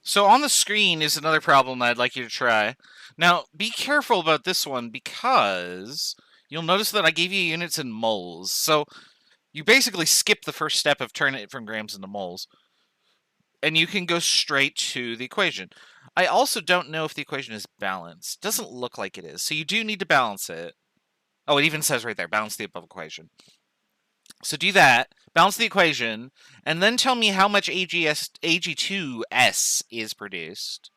So on the screen is another problem I'd like you to try. Now, be careful about this one because you'll notice that I gave you units in moles. So you basically skip the first step of turning it from grams into moles. And you can go straight to the equation. I also don't know if the equation is balanced. Doesn't look like it is. So you do need to balance it. Oh, it even says right there, balance the above equation. So do that, balance the equation, and then tell me how much Ag2S is produced.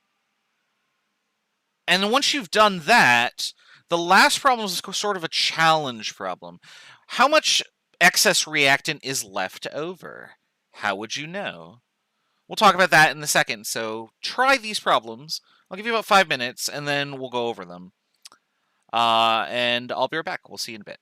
And then once you've done that, the last problem is sort of a challenge problem. How much excess reactant is left over? How would you know? We'll talk about that in a second, so try these problems. I'll give you about 5 minutes, and then we'll go over them. And I'll be right back. We'll see you in a bit.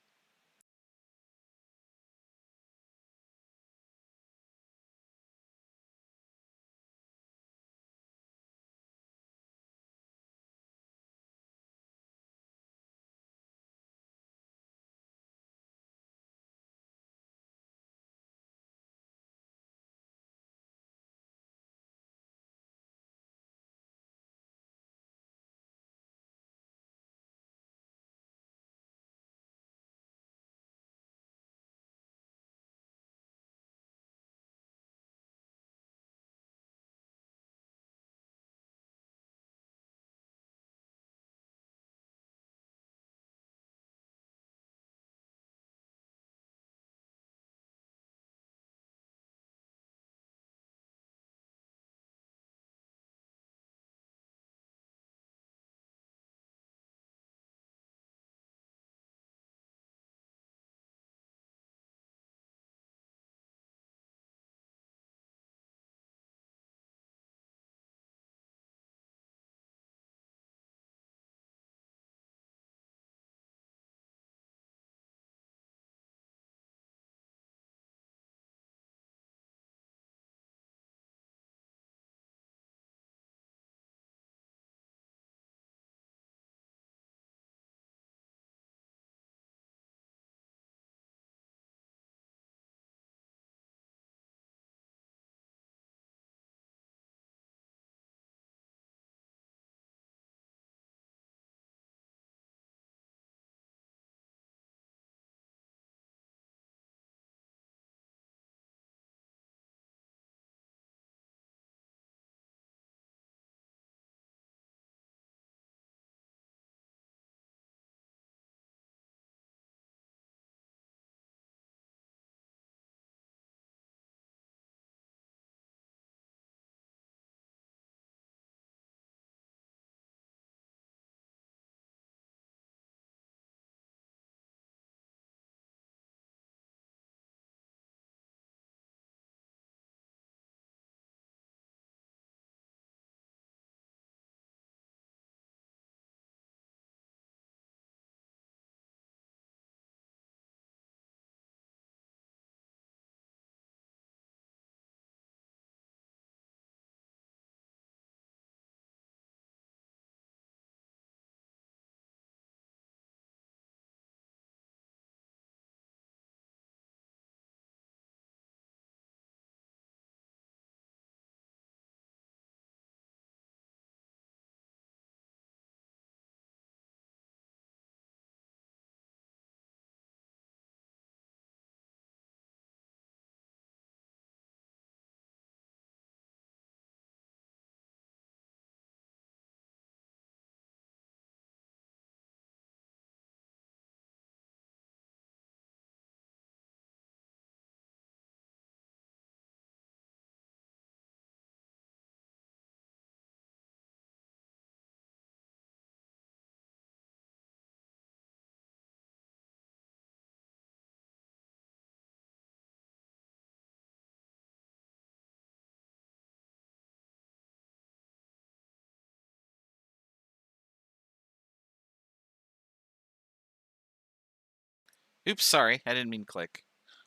Oops, sorry, I didn't mean to click.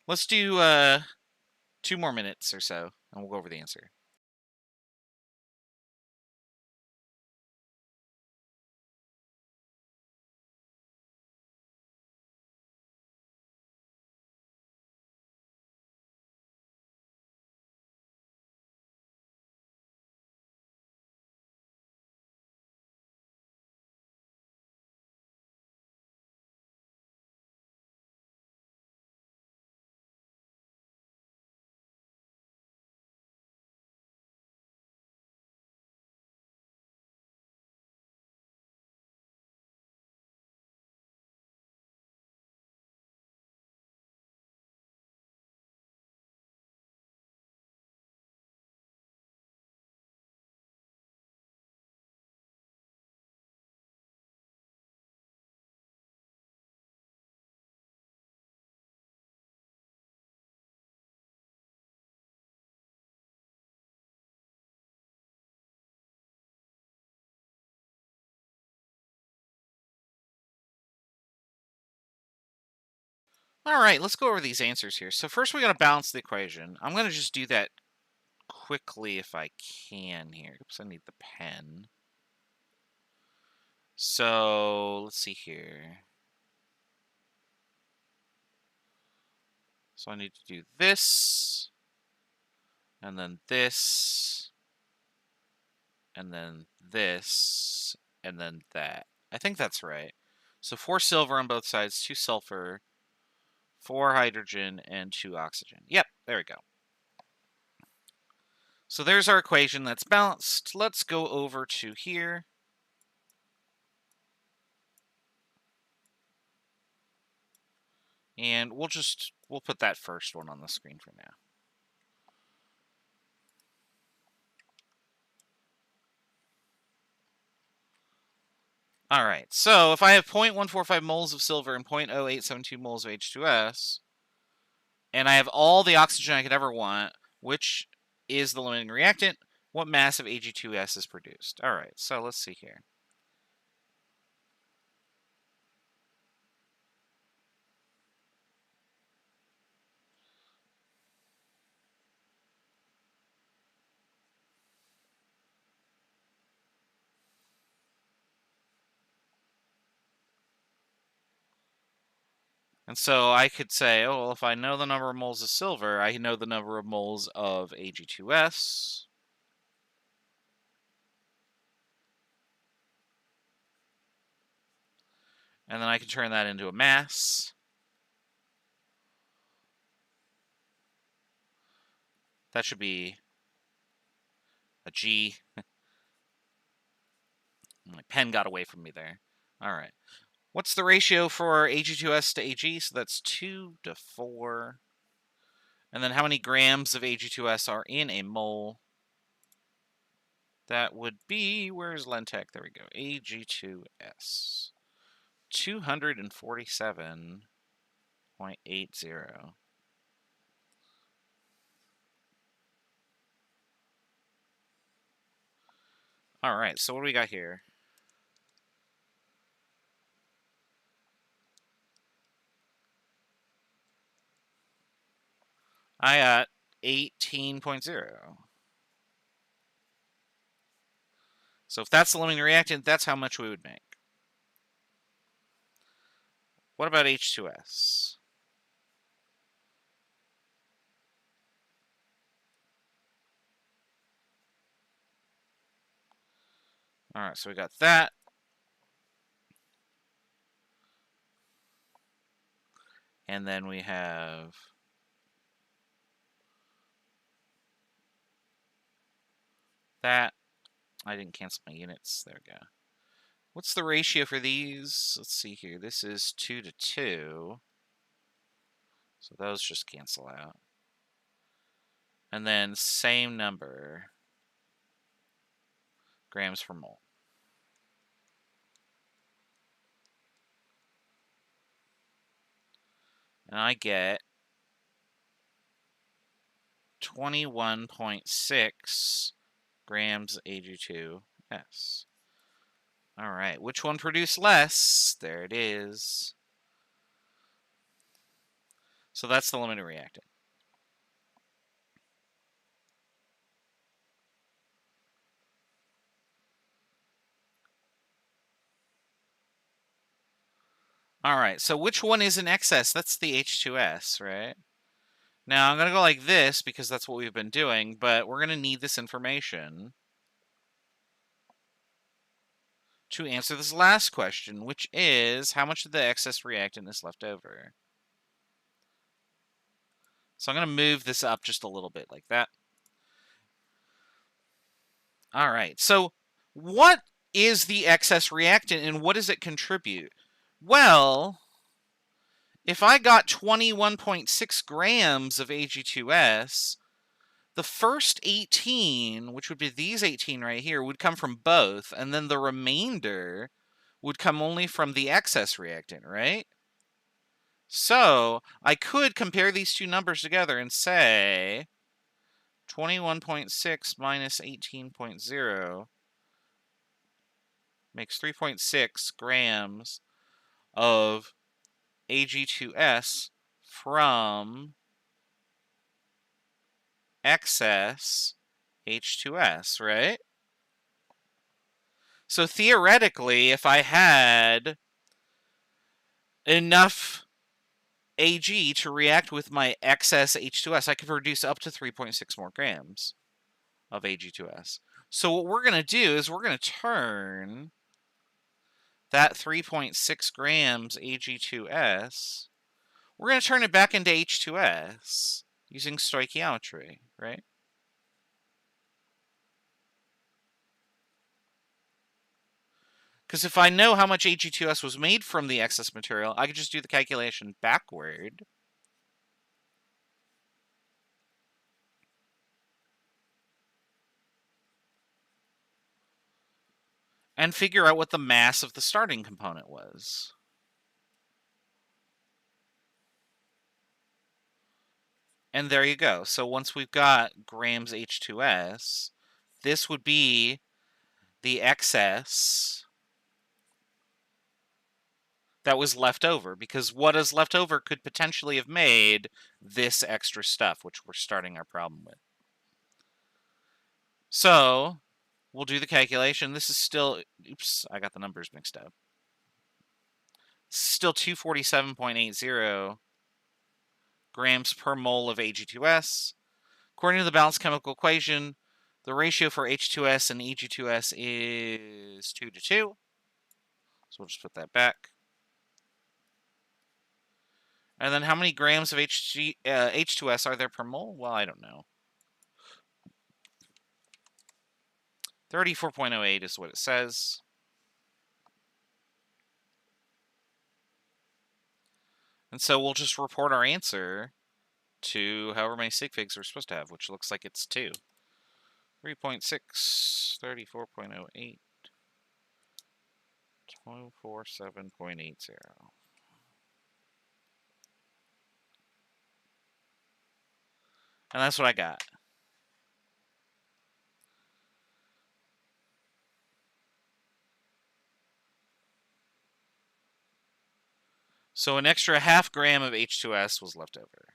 Let's do 2 more minutes or so, and we'll go over the answer. All right, let's go over these answers here. So first we got to balance the equation. I'm going to just do that quickly if I can here. Oops, I need the pen. So let's see here. So I need to do this, and then this, and then this, and then that. I think that's right. So 4 silver on both sides, 2 sulfur, 4 hydrogen, and 2 oxygen. Yep, there we go. So there's our equation that's balanced. Let's go over to here. And we'll put that first one on the screen for now. All right, so if I have 0.145 moles of silver and 0.0872 moles of H2S, and I have all the oxygen I could ever want, which is the limiting reactant, what mass of Ag2S is produced? All right, so let's see here. And so I could say, oh, well, if I know the number of moles of silver, I know the number of moles of Ag2S. And then I can turn that into a mass. That should be a G. My pen got away from me there. All right. What's the ratio for Ag2S to Ag? So that's 2 to 4. And then how many grams of Ag2S are in a mole? That would be, where's Lentech? There we go. Ag2S. 247.80. All right, so what do we got here? I got 18.0. So if that's the limiting reactant, that's how much we would make. What about H2S? All right, so we got that. And then we have that. I didn't cancel my units. There we go. What's the ratio for these? Let's see here. This is 2 to 2. So those just cancel out. And then same number. Grams per mole. And I get 21.6 grams Ag2S. All right, which one produced less? There it is. So that's the limiting reactant. All right, so which one is in excess? That's the H2S, right? Now, I'm going to go like this because that's what we've been doing, but we're going to need this information to answer this last question, which is how much of the excess reactant is left over? So I'm going to move this up just a little bit like that. All right, so what is the excess reactant and what does it contribute? Well, if I got 21.6 grams of Ag2S, the first 18, which would be these 18 right here, would come from both, and then the remainder would come only from the excess reactant, right? So I could compare these two numbers together and say 21.6 minus 18.0 makes 3.6 grams of Ag2S from excess H2S, right? So theoretically, if I had enough Ag to react with my excess H2S, I could produce up to 3.6 more grams of Ag2S. So what we're going to do is we're going to turn that 3.6 grams Ag2S, we're going to turn it back into H2S using stoichiometry, right? Because if I know how much Ag2S was made from the excess material, I could just do the calculation backward. And figure out what the mass of the starting component was. And there you go. So once we've got grams H2S, this would be the excess that was left over, because what is left over could potentially have made this extra stuff, which we're starting our problem with. So we'll do the calculation. This is still, oops, I got the numbers mixed up. This is still 247.80 grams per mole of Ag2S. According to the balanced chemical equation, the ratio for H2S and Ag2S is 2 to 2. So we'll just put that back. And then how many grams of H2S are there per mole? Well, I don't know. 34.08 is what it says. And so we'll just report our answer to however many sig figs we're supposed to have, which looks like it's 2. 3.6, 34.08, 247.80. And that's what I got. So an extra half gram of H2S was left over.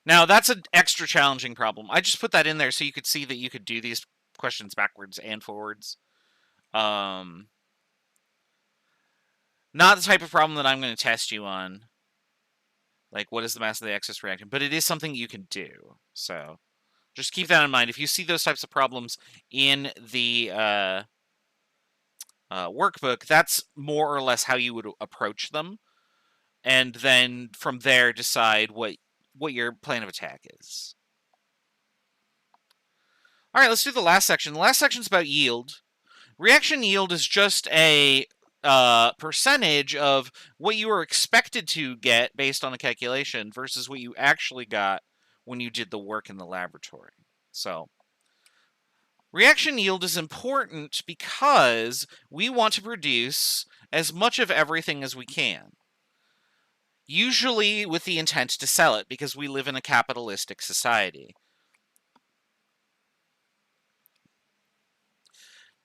Now, that's an extra challenging problem. I just put that in there so you could see that you could do these questions backwards and forwards. Not the type of problem that I'm going to test you on. Like, what is the mass of the excess reactant? But it is something you can do. So just keep that in mind. If you see those types of problems in the workbook, that's more or less how you would approach them. And then from there, decide what your plan of attack is. All right, let's do the last section. The last section is about yield. Reaction yield is just a percentage of what you were expected to get based on the calculation versus what you actually got when you did the work in the laboratory. So, reaction yield is important because we want to produce as much of everything as we can. Usually with the intent to sell it, because we live in a capitalistic society.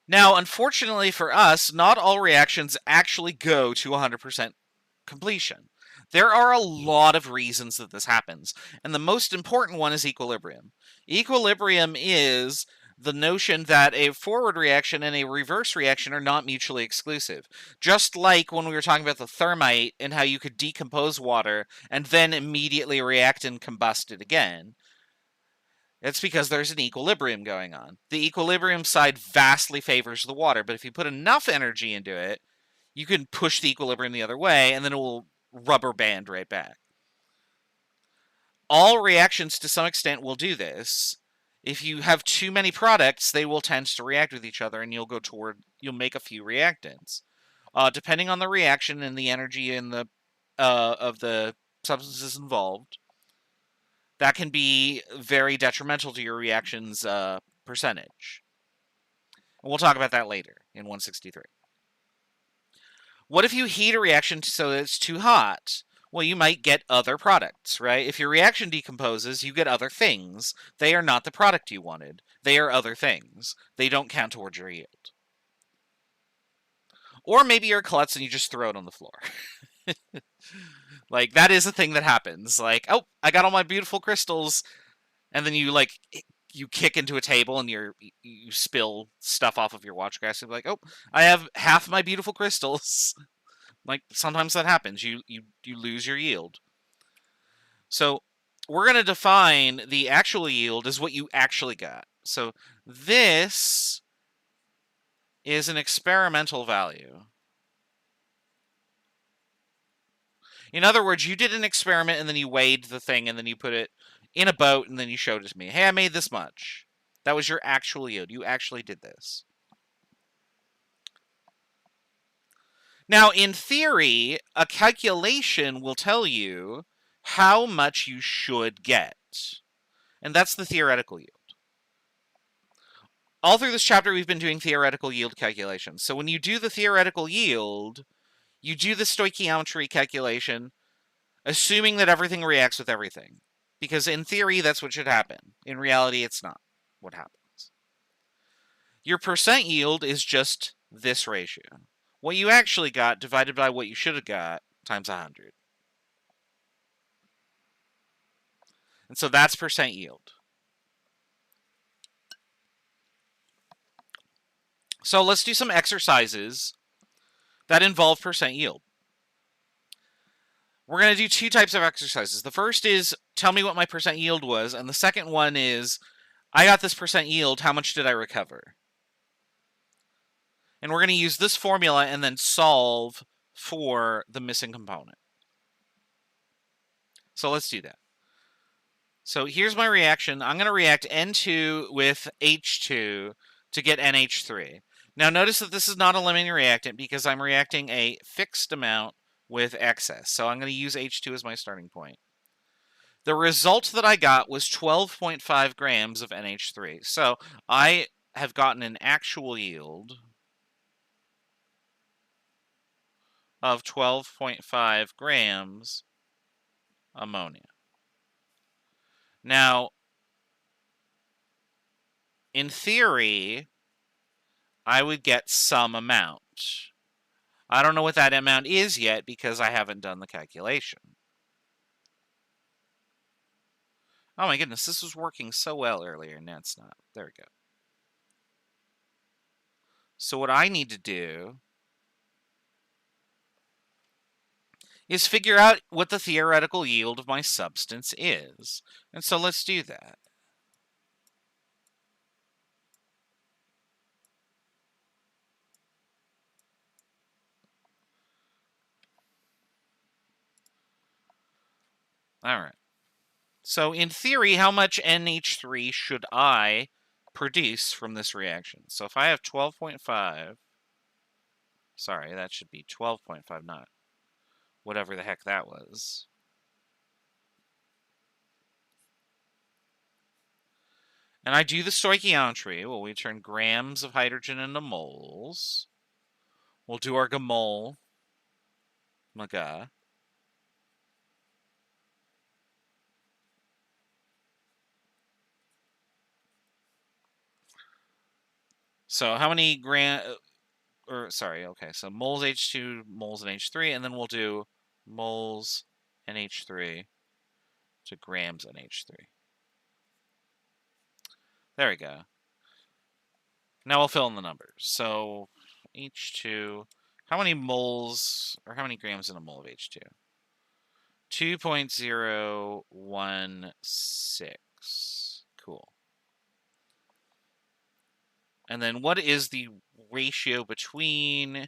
Now, unfortunately for us, not all reactions actually go to 100% completion. There are a lot of reasons that this happens, and the most important one is equilibrium. Equilibrium is the notion that a forward reaction and a reverse reaction are not mutually exclusive. Just like when we were talking about the thermite and how you could decompose water and then immediately react and combust it again. It's because there's an equilibrium going on. The equilibrium side vastly favors the water, but if you put enough energy into it, you can push the equilibrium the other way, and then it will rubber band right back. All reactions to some extent will do this. If you have too many products, they will tend to react with each other, and you'll make a few reactants. Depending on the reaction and the energy in the of the substances involved, that can be very detrimental to your reaction's percentage. And we'll talk about that later in 163. What if you heat a reaction so that it's too hot? Well, you might get other products, right? If your reaction decomposes, you get other things. They are not the product you wanted. They are other things. They don't count towards your yield. Or maybe you're a klutz and you just throw it on the floor. Like, that is a thing that happens. Like, oh, I got all my beautiful crystals, and then you kick into a table and you spill stuff off of your watch glass and be like, oh, I have half my beautiful crystals. Like, sometimes that happens. You lose your yield. So we're going to define the actual yield as what you actually got. So this is an experimental value. In other words, you did an experiment and then you weighed the thing and then you put it in a boat and then you showed it to me. Hey, I made this much. That was your actual yield. You actually did this. Now, in theory, a calculation will tell you how much you should get. And that's the theoretical yield. All through this chapter, we've been doing theoretical yield calculations. So when you do the theoretical yield, you do the stoichiometry calculation, assuming that everything reacts with everything. Because in theory, that's what should happen. In reality, it's not what happens. Your percent yield is just this ratio. What you actually got divided by what you should have got times 100. And so that's percent yield. So let's do some exercises that involve percent yield. We're going to do two types of exercises. The first is, tell me what my percent yield was. And the second one is, I got this percent yield, how much did I recover? And we're going to use this formula and then solve for the missing component. So let's do that. So here's my reaction. I'm going to react N2 with H2 to get NH3. Now notice that this is not a limiting reactant because I'm reacting a fixed amount with excess. So I'm going to use H2 as my starting point. The result that I got was 12.5 grams of NH3. So I have gotten an actual yield of 12.5 grams ammonia. Now, in theory, I would get some amount. I don't know what that amount is yet because I haven't done the calculation. Oh my goodness, this was working so well earlier, and now it's not. There we go. So what I need to do is figure out what the theoretical yield of my substance is. And so let's do that. All right. So in theory, how much NH3 should I produce from this reaction? So if I have 12.5, sorry, that should be 12.5, not whatever the heck that was. And I do the stoichiometry. Well, we turn grams of hydrogen into moles. We'll do our gamol. Maga. So how many so moles H2, moles NH3, and then we'll do moles NH3 to grams NH3. There we go. Now we'll fill in the numbers. So H2, how many moles, or how many grams in a mole of H2? 2.016. Cool. And then what is the ratio between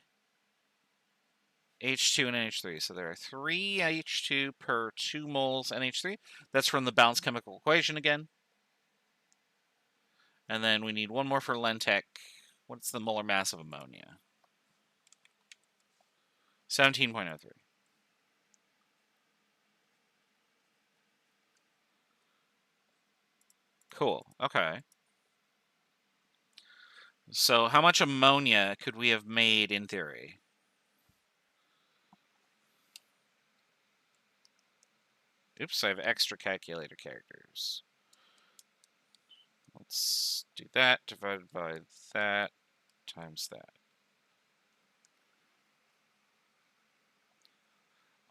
H2 and NH3? So there are 3 H2 per 2 moles NH3. That's from the balanced chemical equation again. And then we need one more for Lentech. What's the molar mass of ammonia? 17.03. Cool. Okay. So how much ammonia could we have made in theory? Oops, I have extra calculator characters. Let's do that divided by that times that.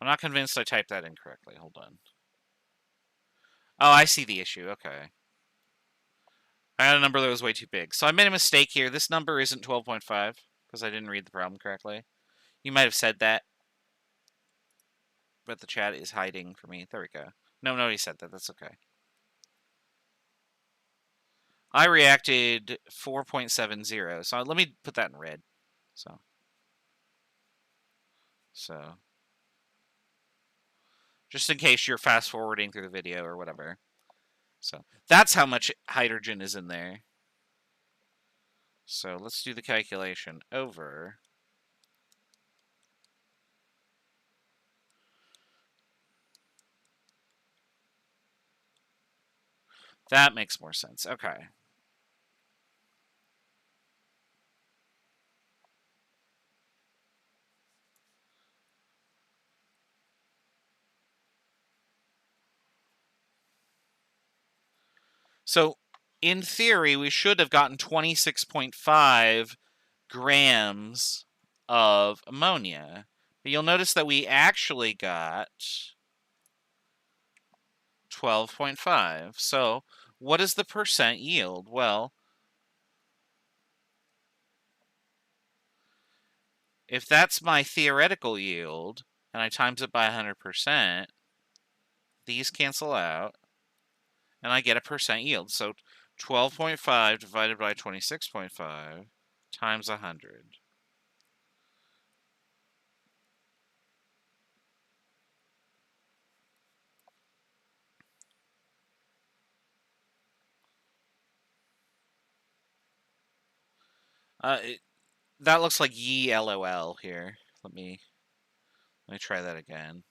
I'm not convinced I typed that incorrectly. Hold on. Oh, I see the issue. Okay. I had a number that was way too big. So I made a mistake here. This number isn't 12.5 because I didn't read the problem correctly. You might have said that, but the chat is hiding for me. There we go. No, nobody said that. That's okay. I reacted 4.70. So let me put that in red. So just in case you're fast forwarding through the video or whatever. So that's how much hydrogen is in there. So let's do the calculation over. That makes more sense. Okay. So in theory, we should have gotten 26.5 grams of ammonia. But you'll notice that we actually got 12.5. So what is the percent yield? Well, if that's my theoretical yield, and I times it by 100%, these cancel out, and I get a percent yield. So 12.5 divided by 26.5 times 100. That looks like ye LOL here. Let me try that again.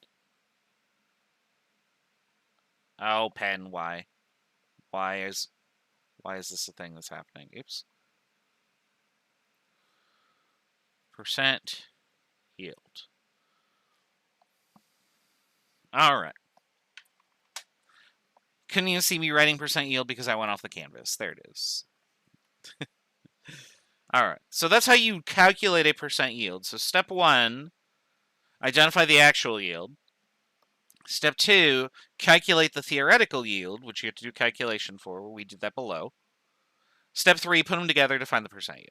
Oh, pen, why? Why is this a thing that's happening? Oops. Percent yield. All right. Couldn't even see me writing percent yield because I went off the canvas. There it is. All right. So that's how you calculate a percent yield. So step 1, identify the actual yield. Step 2, calculate the theoretical yield, which you have to do calculation for. We did that below. Step 3, put them together to find the percent yield.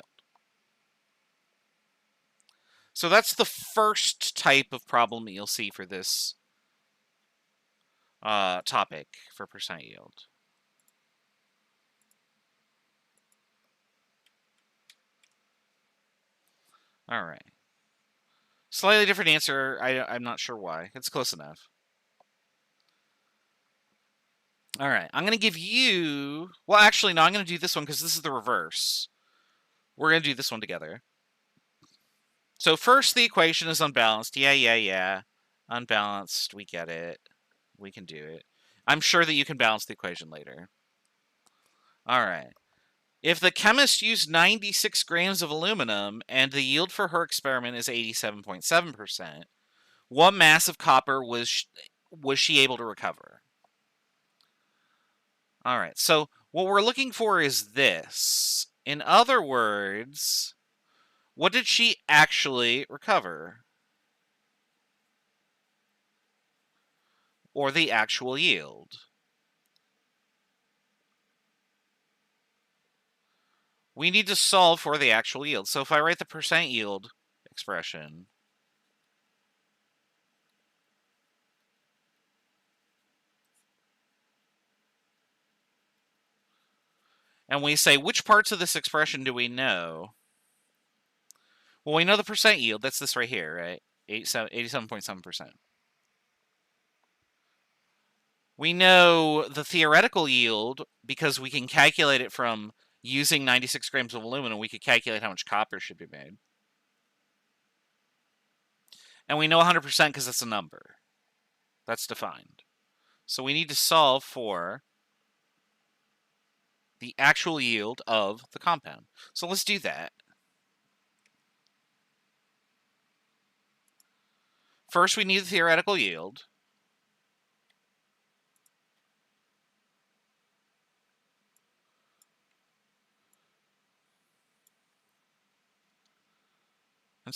So that's the first type of problem that you'll see for this topic for percent yield. All right. Slightly different answer. I'm not sure why. It's close enough. All right. I'm going to give you... Well, actually, no. I'm going to do this one because this is the reverse. We're going to do this one together. So first, the equation is unbalanced. Yeah. Unbalanced. We get it. We can do it. I'm sure that you can balance the equation later. All right. If the chemist used 96 grams of aluminum and the yield for her experiment is 87.7%, what mass of copper was she able to recover? All right, so what we're looking for is this. In other words, what did she actually recover? Or the actual yield? We need to solve for the actual yield. So if I write the percent yield expression, and we say, which parts of this expression do we know? Well, we know the percent yield. That's this right here, right? 87.7%. We know the theoretical yield because we can calculate it from using 96 grams of aluminum. We could calculate how much copper should be made. And we know 100% because it's a number. That's defined. So we need to solve for the actual yield of the compound. So let's do that. First, we need the theoretical yield.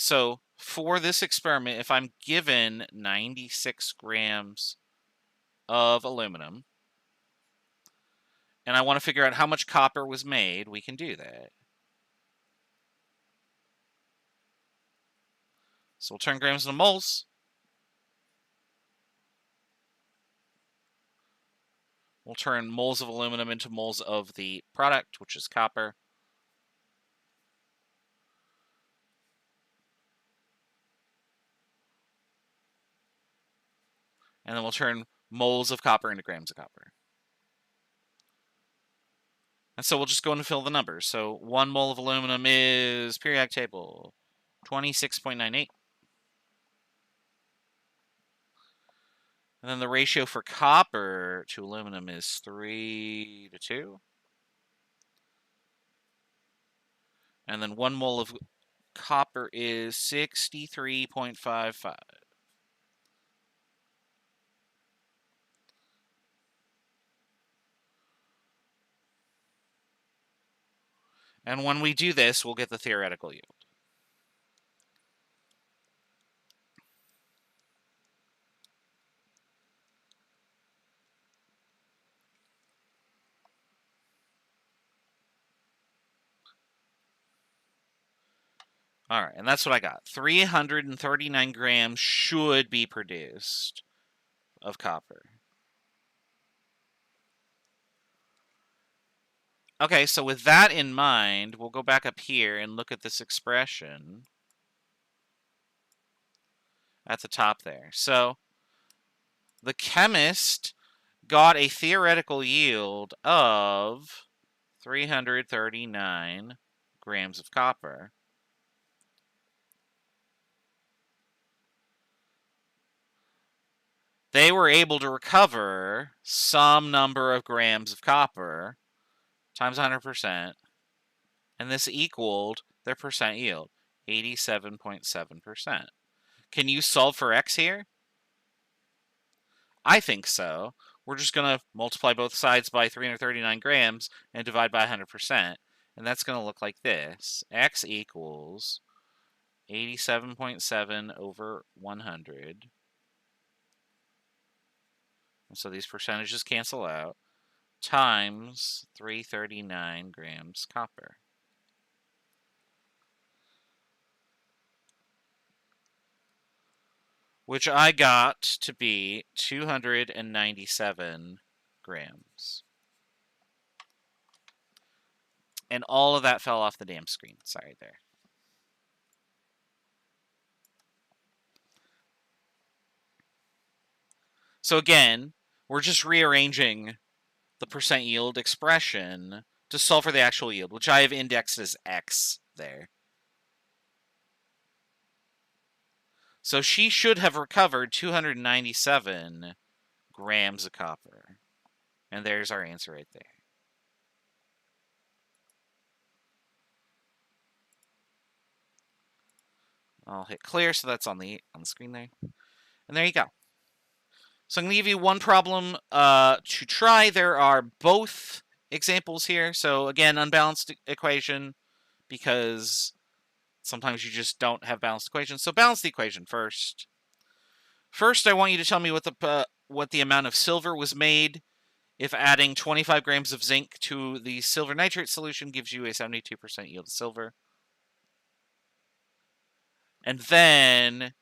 So for this experiment, if I'm given 96 grams of aluminum, and I want to figure out how much copper was made, we can do that. So we'll turn grams into moles. We'll turn moles of aluminum into moles of the product, which is copper. And then we'll turn moles of copper into grams of copper. And so we'll just go and fill the numbers. So 1 mole of aluminum is, periodic table, 26.98. And then the ratio for copper to aluminum is 3 to 2. And then 1 mole of copper is 63.55. And when we do this, we'll get the theoretical yield. All right, and that's what I got. 339 grams should be produced of copper. Okay, so with that in mind, we'll go back up here and look at this expression at the top there. So the chemist got a theoretical yield of 339 grams of copper. They were able to recover some number of grams of copper times 100%, and this equaled their percent yield, 87.7%. Can you solve for x here? I think so. We're just going to multiply both sides by 339 grams and divide by 100%, and that's going to look like this. X equals 87.7 over 100. And so these percentages cancel out, times 339 grams copper. Which I got to be 297 grams. And all of that fell off the damn screen. Sorry there. So again, we're just rearranging the percent yield expression to solve for the actual yield, which I have indexed as x there. So she should have recovered 297 grams of copper. And there's our answer right there. I'll hit clear, so that's on the screen there. And there you go. So I'm going to give you one problem to try. There are both examples here. So again, unbalanced equation, because sometimes you just don't have balanced equations. So balance the equation first. First, I want you to tell me what the amount of silver was made if adding 25 grams of zinc to the silver nitrate solution gives you a 72% yield of silver. And then,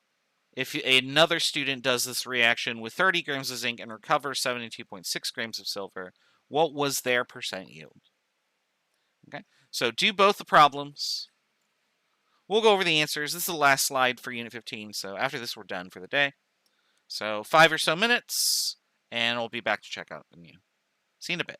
if another student does this reaction with 30 grams of zinc and recovers 72.6 grams of silver, what was their percent yield? Okay, so do both the problems. We'll go over the answers. This is the last slide for Unit 15, so after this, we're done for the day. So 5 or so minutes, and we'll be back to check out on you. See you in a bit.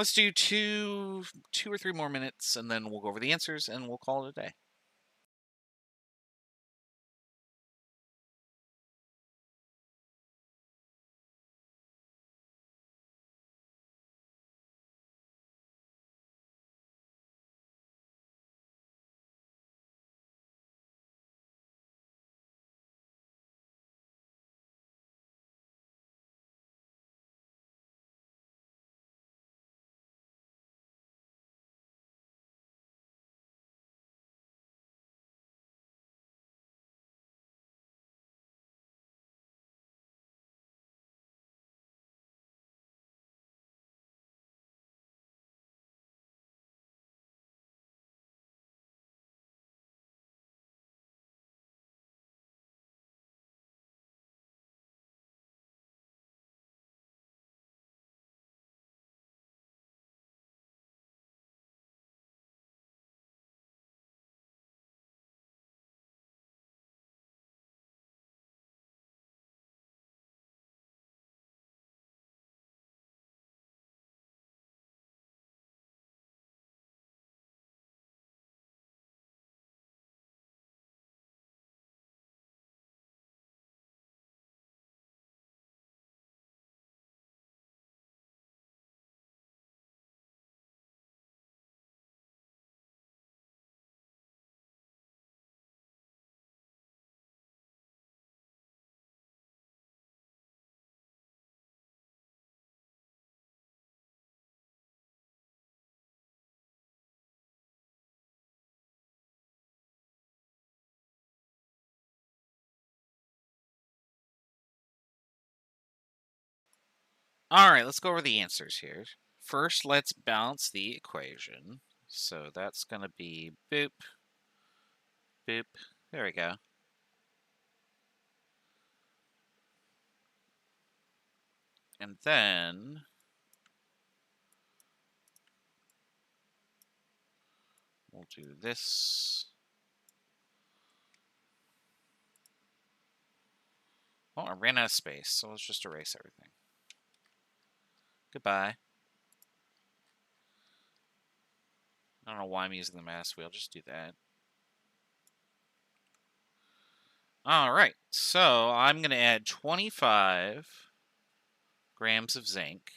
Let's do two or three more minutes, and then we'll go over the answers, and we'll call it a day. All right, let's go over the answers here. First, let's balance the equation. So that's going to be boop, boop. There we go. And then we'll do this. Oh, I ran out of space, so let's just erase everything. Goodbye. I don't know why I'm using the mouse wheel. Just do that. All right, so I'm going to add 25 grams of zinc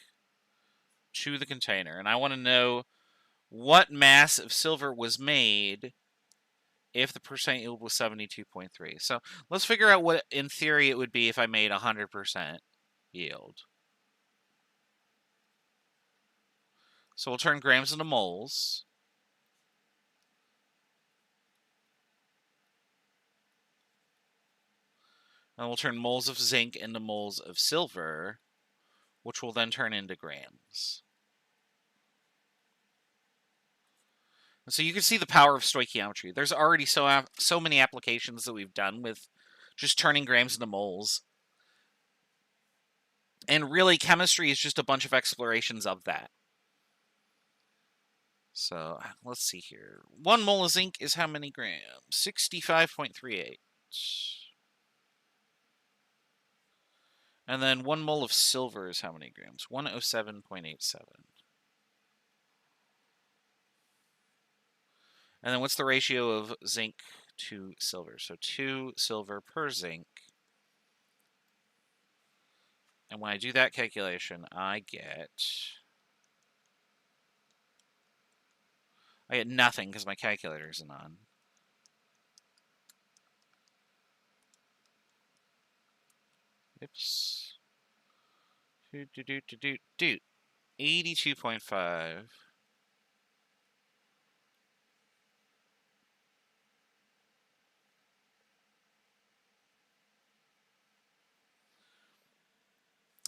to the container, and I want to know what mass of silver was made if the percent yield was 72.3. So let's figure out what, in theory, it would be if I made 100% yield. So we'll turn grams into moles. And we'll turn moles of zinc into moles of silver, which will then turn into grams. And so you can see the power of stoichiometry. There's already so many applications that we've done with just turning grams into moles. And really, chemistry is just a bunch of explorations of that. So let's see here. 1 mole of zinc is how many grams? 65.38. And then 1 mole of silver is how many grams? 107.87. And then what's the ratio of zinc to silver? So 2 silver per zinc. And when I do that calculation, I get nothing because my calculator isn't on. Oops. 82.5.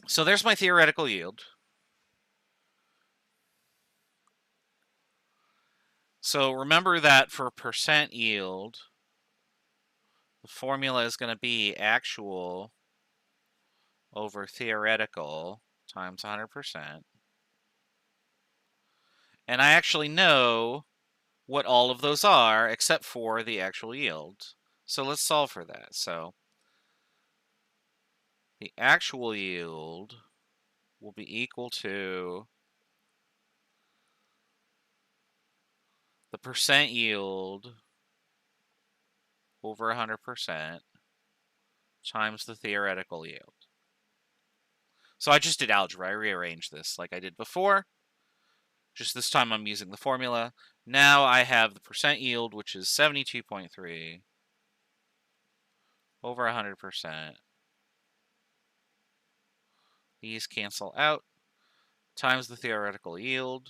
So there's my theoretical yield. So remember that for percent yield, the formula is going to be actual over theoretical times 100%. And I actually know what all of those are except for the actual yield. So let's solve for that. So the actual yield will be equal to the percent yield over 100% times the theoretical yield. So I just did algebra. I rearranged this like I did before. Just this time I'm using the formula. Now I have the percent yield, which is 72.3 over 100%. These cancel out times the theoretical yield.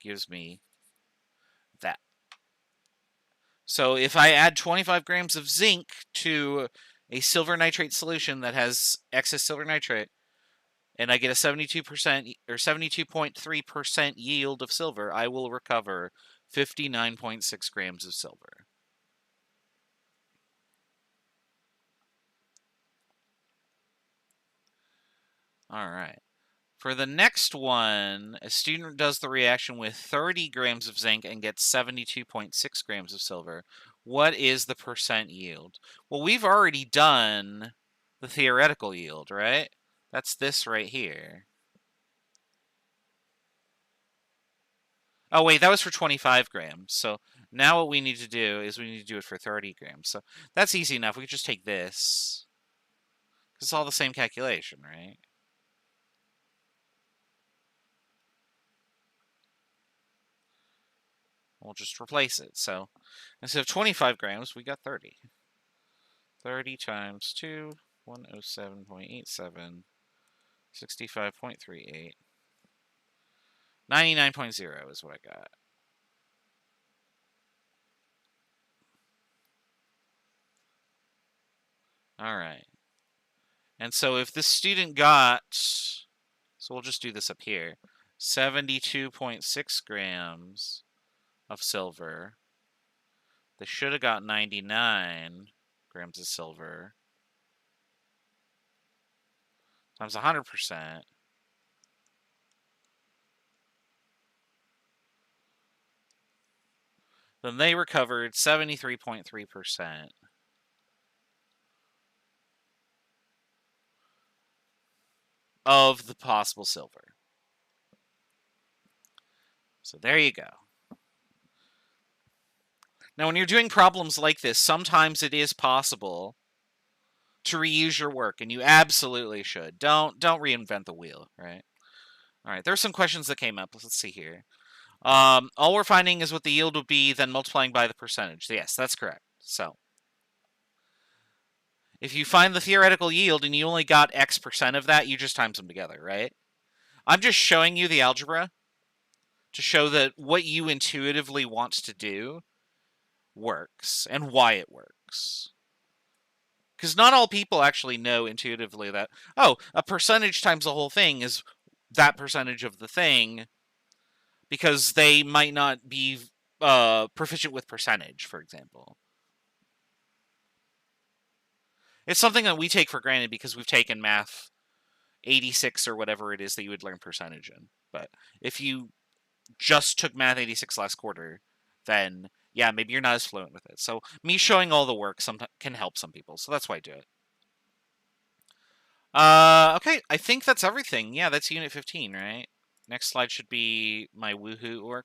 Gives me that. So if I add 25 grams of zinc to a silver nitrate solution that has excess silver nitrate, and I get a 72% or 72.3% yield of silver, I will recover 59.6 grams of silver. All right. For the next one, a student does the reaction with 30 grams of zinc and gets 72.6 grams of silver. What is the percent yield? Well, we've already done the theoretical yield, right? That's this right here. Oh, wait, that was for 25 grams. So now what we need to do is we need to do it for 30 grams. So that's easy enough. We could just take this. It's all the same calculation, right? We'll just replace it. So instead of 25 grams, we got 30. 30 times 2, 107.87, 65.38. 99.0 is what I got. All right. And so if this student got, so we'll just do this up here, 72.6 grams of silver. They should have got 99 grams of silver times 100%. Then they recovered 73.3% of the possible silver. So there you go. Now, when you're doing problems like this, sometimes it is possible to reuse your work, and you absolutely should. Don't reinvent the wheel, right? All right, there's some questions that came up. Let's see here. All we're finding is what the yield would be, then multiplying by the percentage. Yes, that's correct. So if you find the theoretical yield and you only got X percent of that, you just times them together, right? I'm just showing you the algebra to show that what you intuitively want to do works and why it works. Because not all people actually know intuitively that, oh, a percentage times the whole thing is that percentage of the thing, because they might not be proficient with percentage, for example. It's something that we take for granted because we've taken math 86 or whatever it is that you would learn percentage in. But if you just took math 86 last quarter, then yeah, maybe you're not as fluent with it. So me showing all the work can help some people. So that's why I do it. Okay, I think that's everything. Yeah, that's Unit 15, right? Next slide should be my woohoo orc.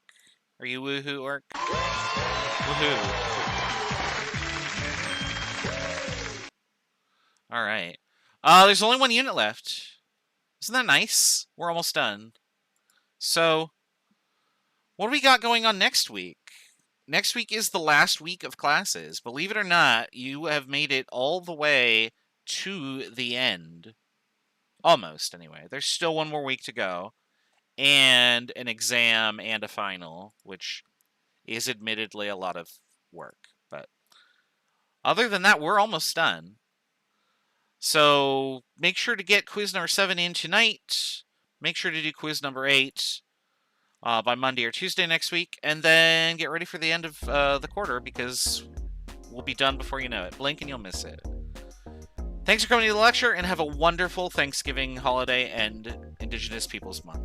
Are you woohoo orc? Woohoo. All right. There's only one unit left. Isn't that nice? We're almost done. So, what do we got going on next week? Next week is the last week of classes. Believe it or not, you have made it all the way to the end. Almost, anyway. There's still one more week to go. And an exam and a final, which is admittedly a lot of work. But other than that, we're almost done. So make sure to get quiz number 7 in tonight. Make sure to do quiz number 8 by Monday or Tuesday next week. And then get ready for the end of the quarter, because we'll be done before you know it. Blink and you'll miss it. Thanks for coming to the lecture, and have a wonderful Thanksgiving holiday and Indigenous Peoples Month.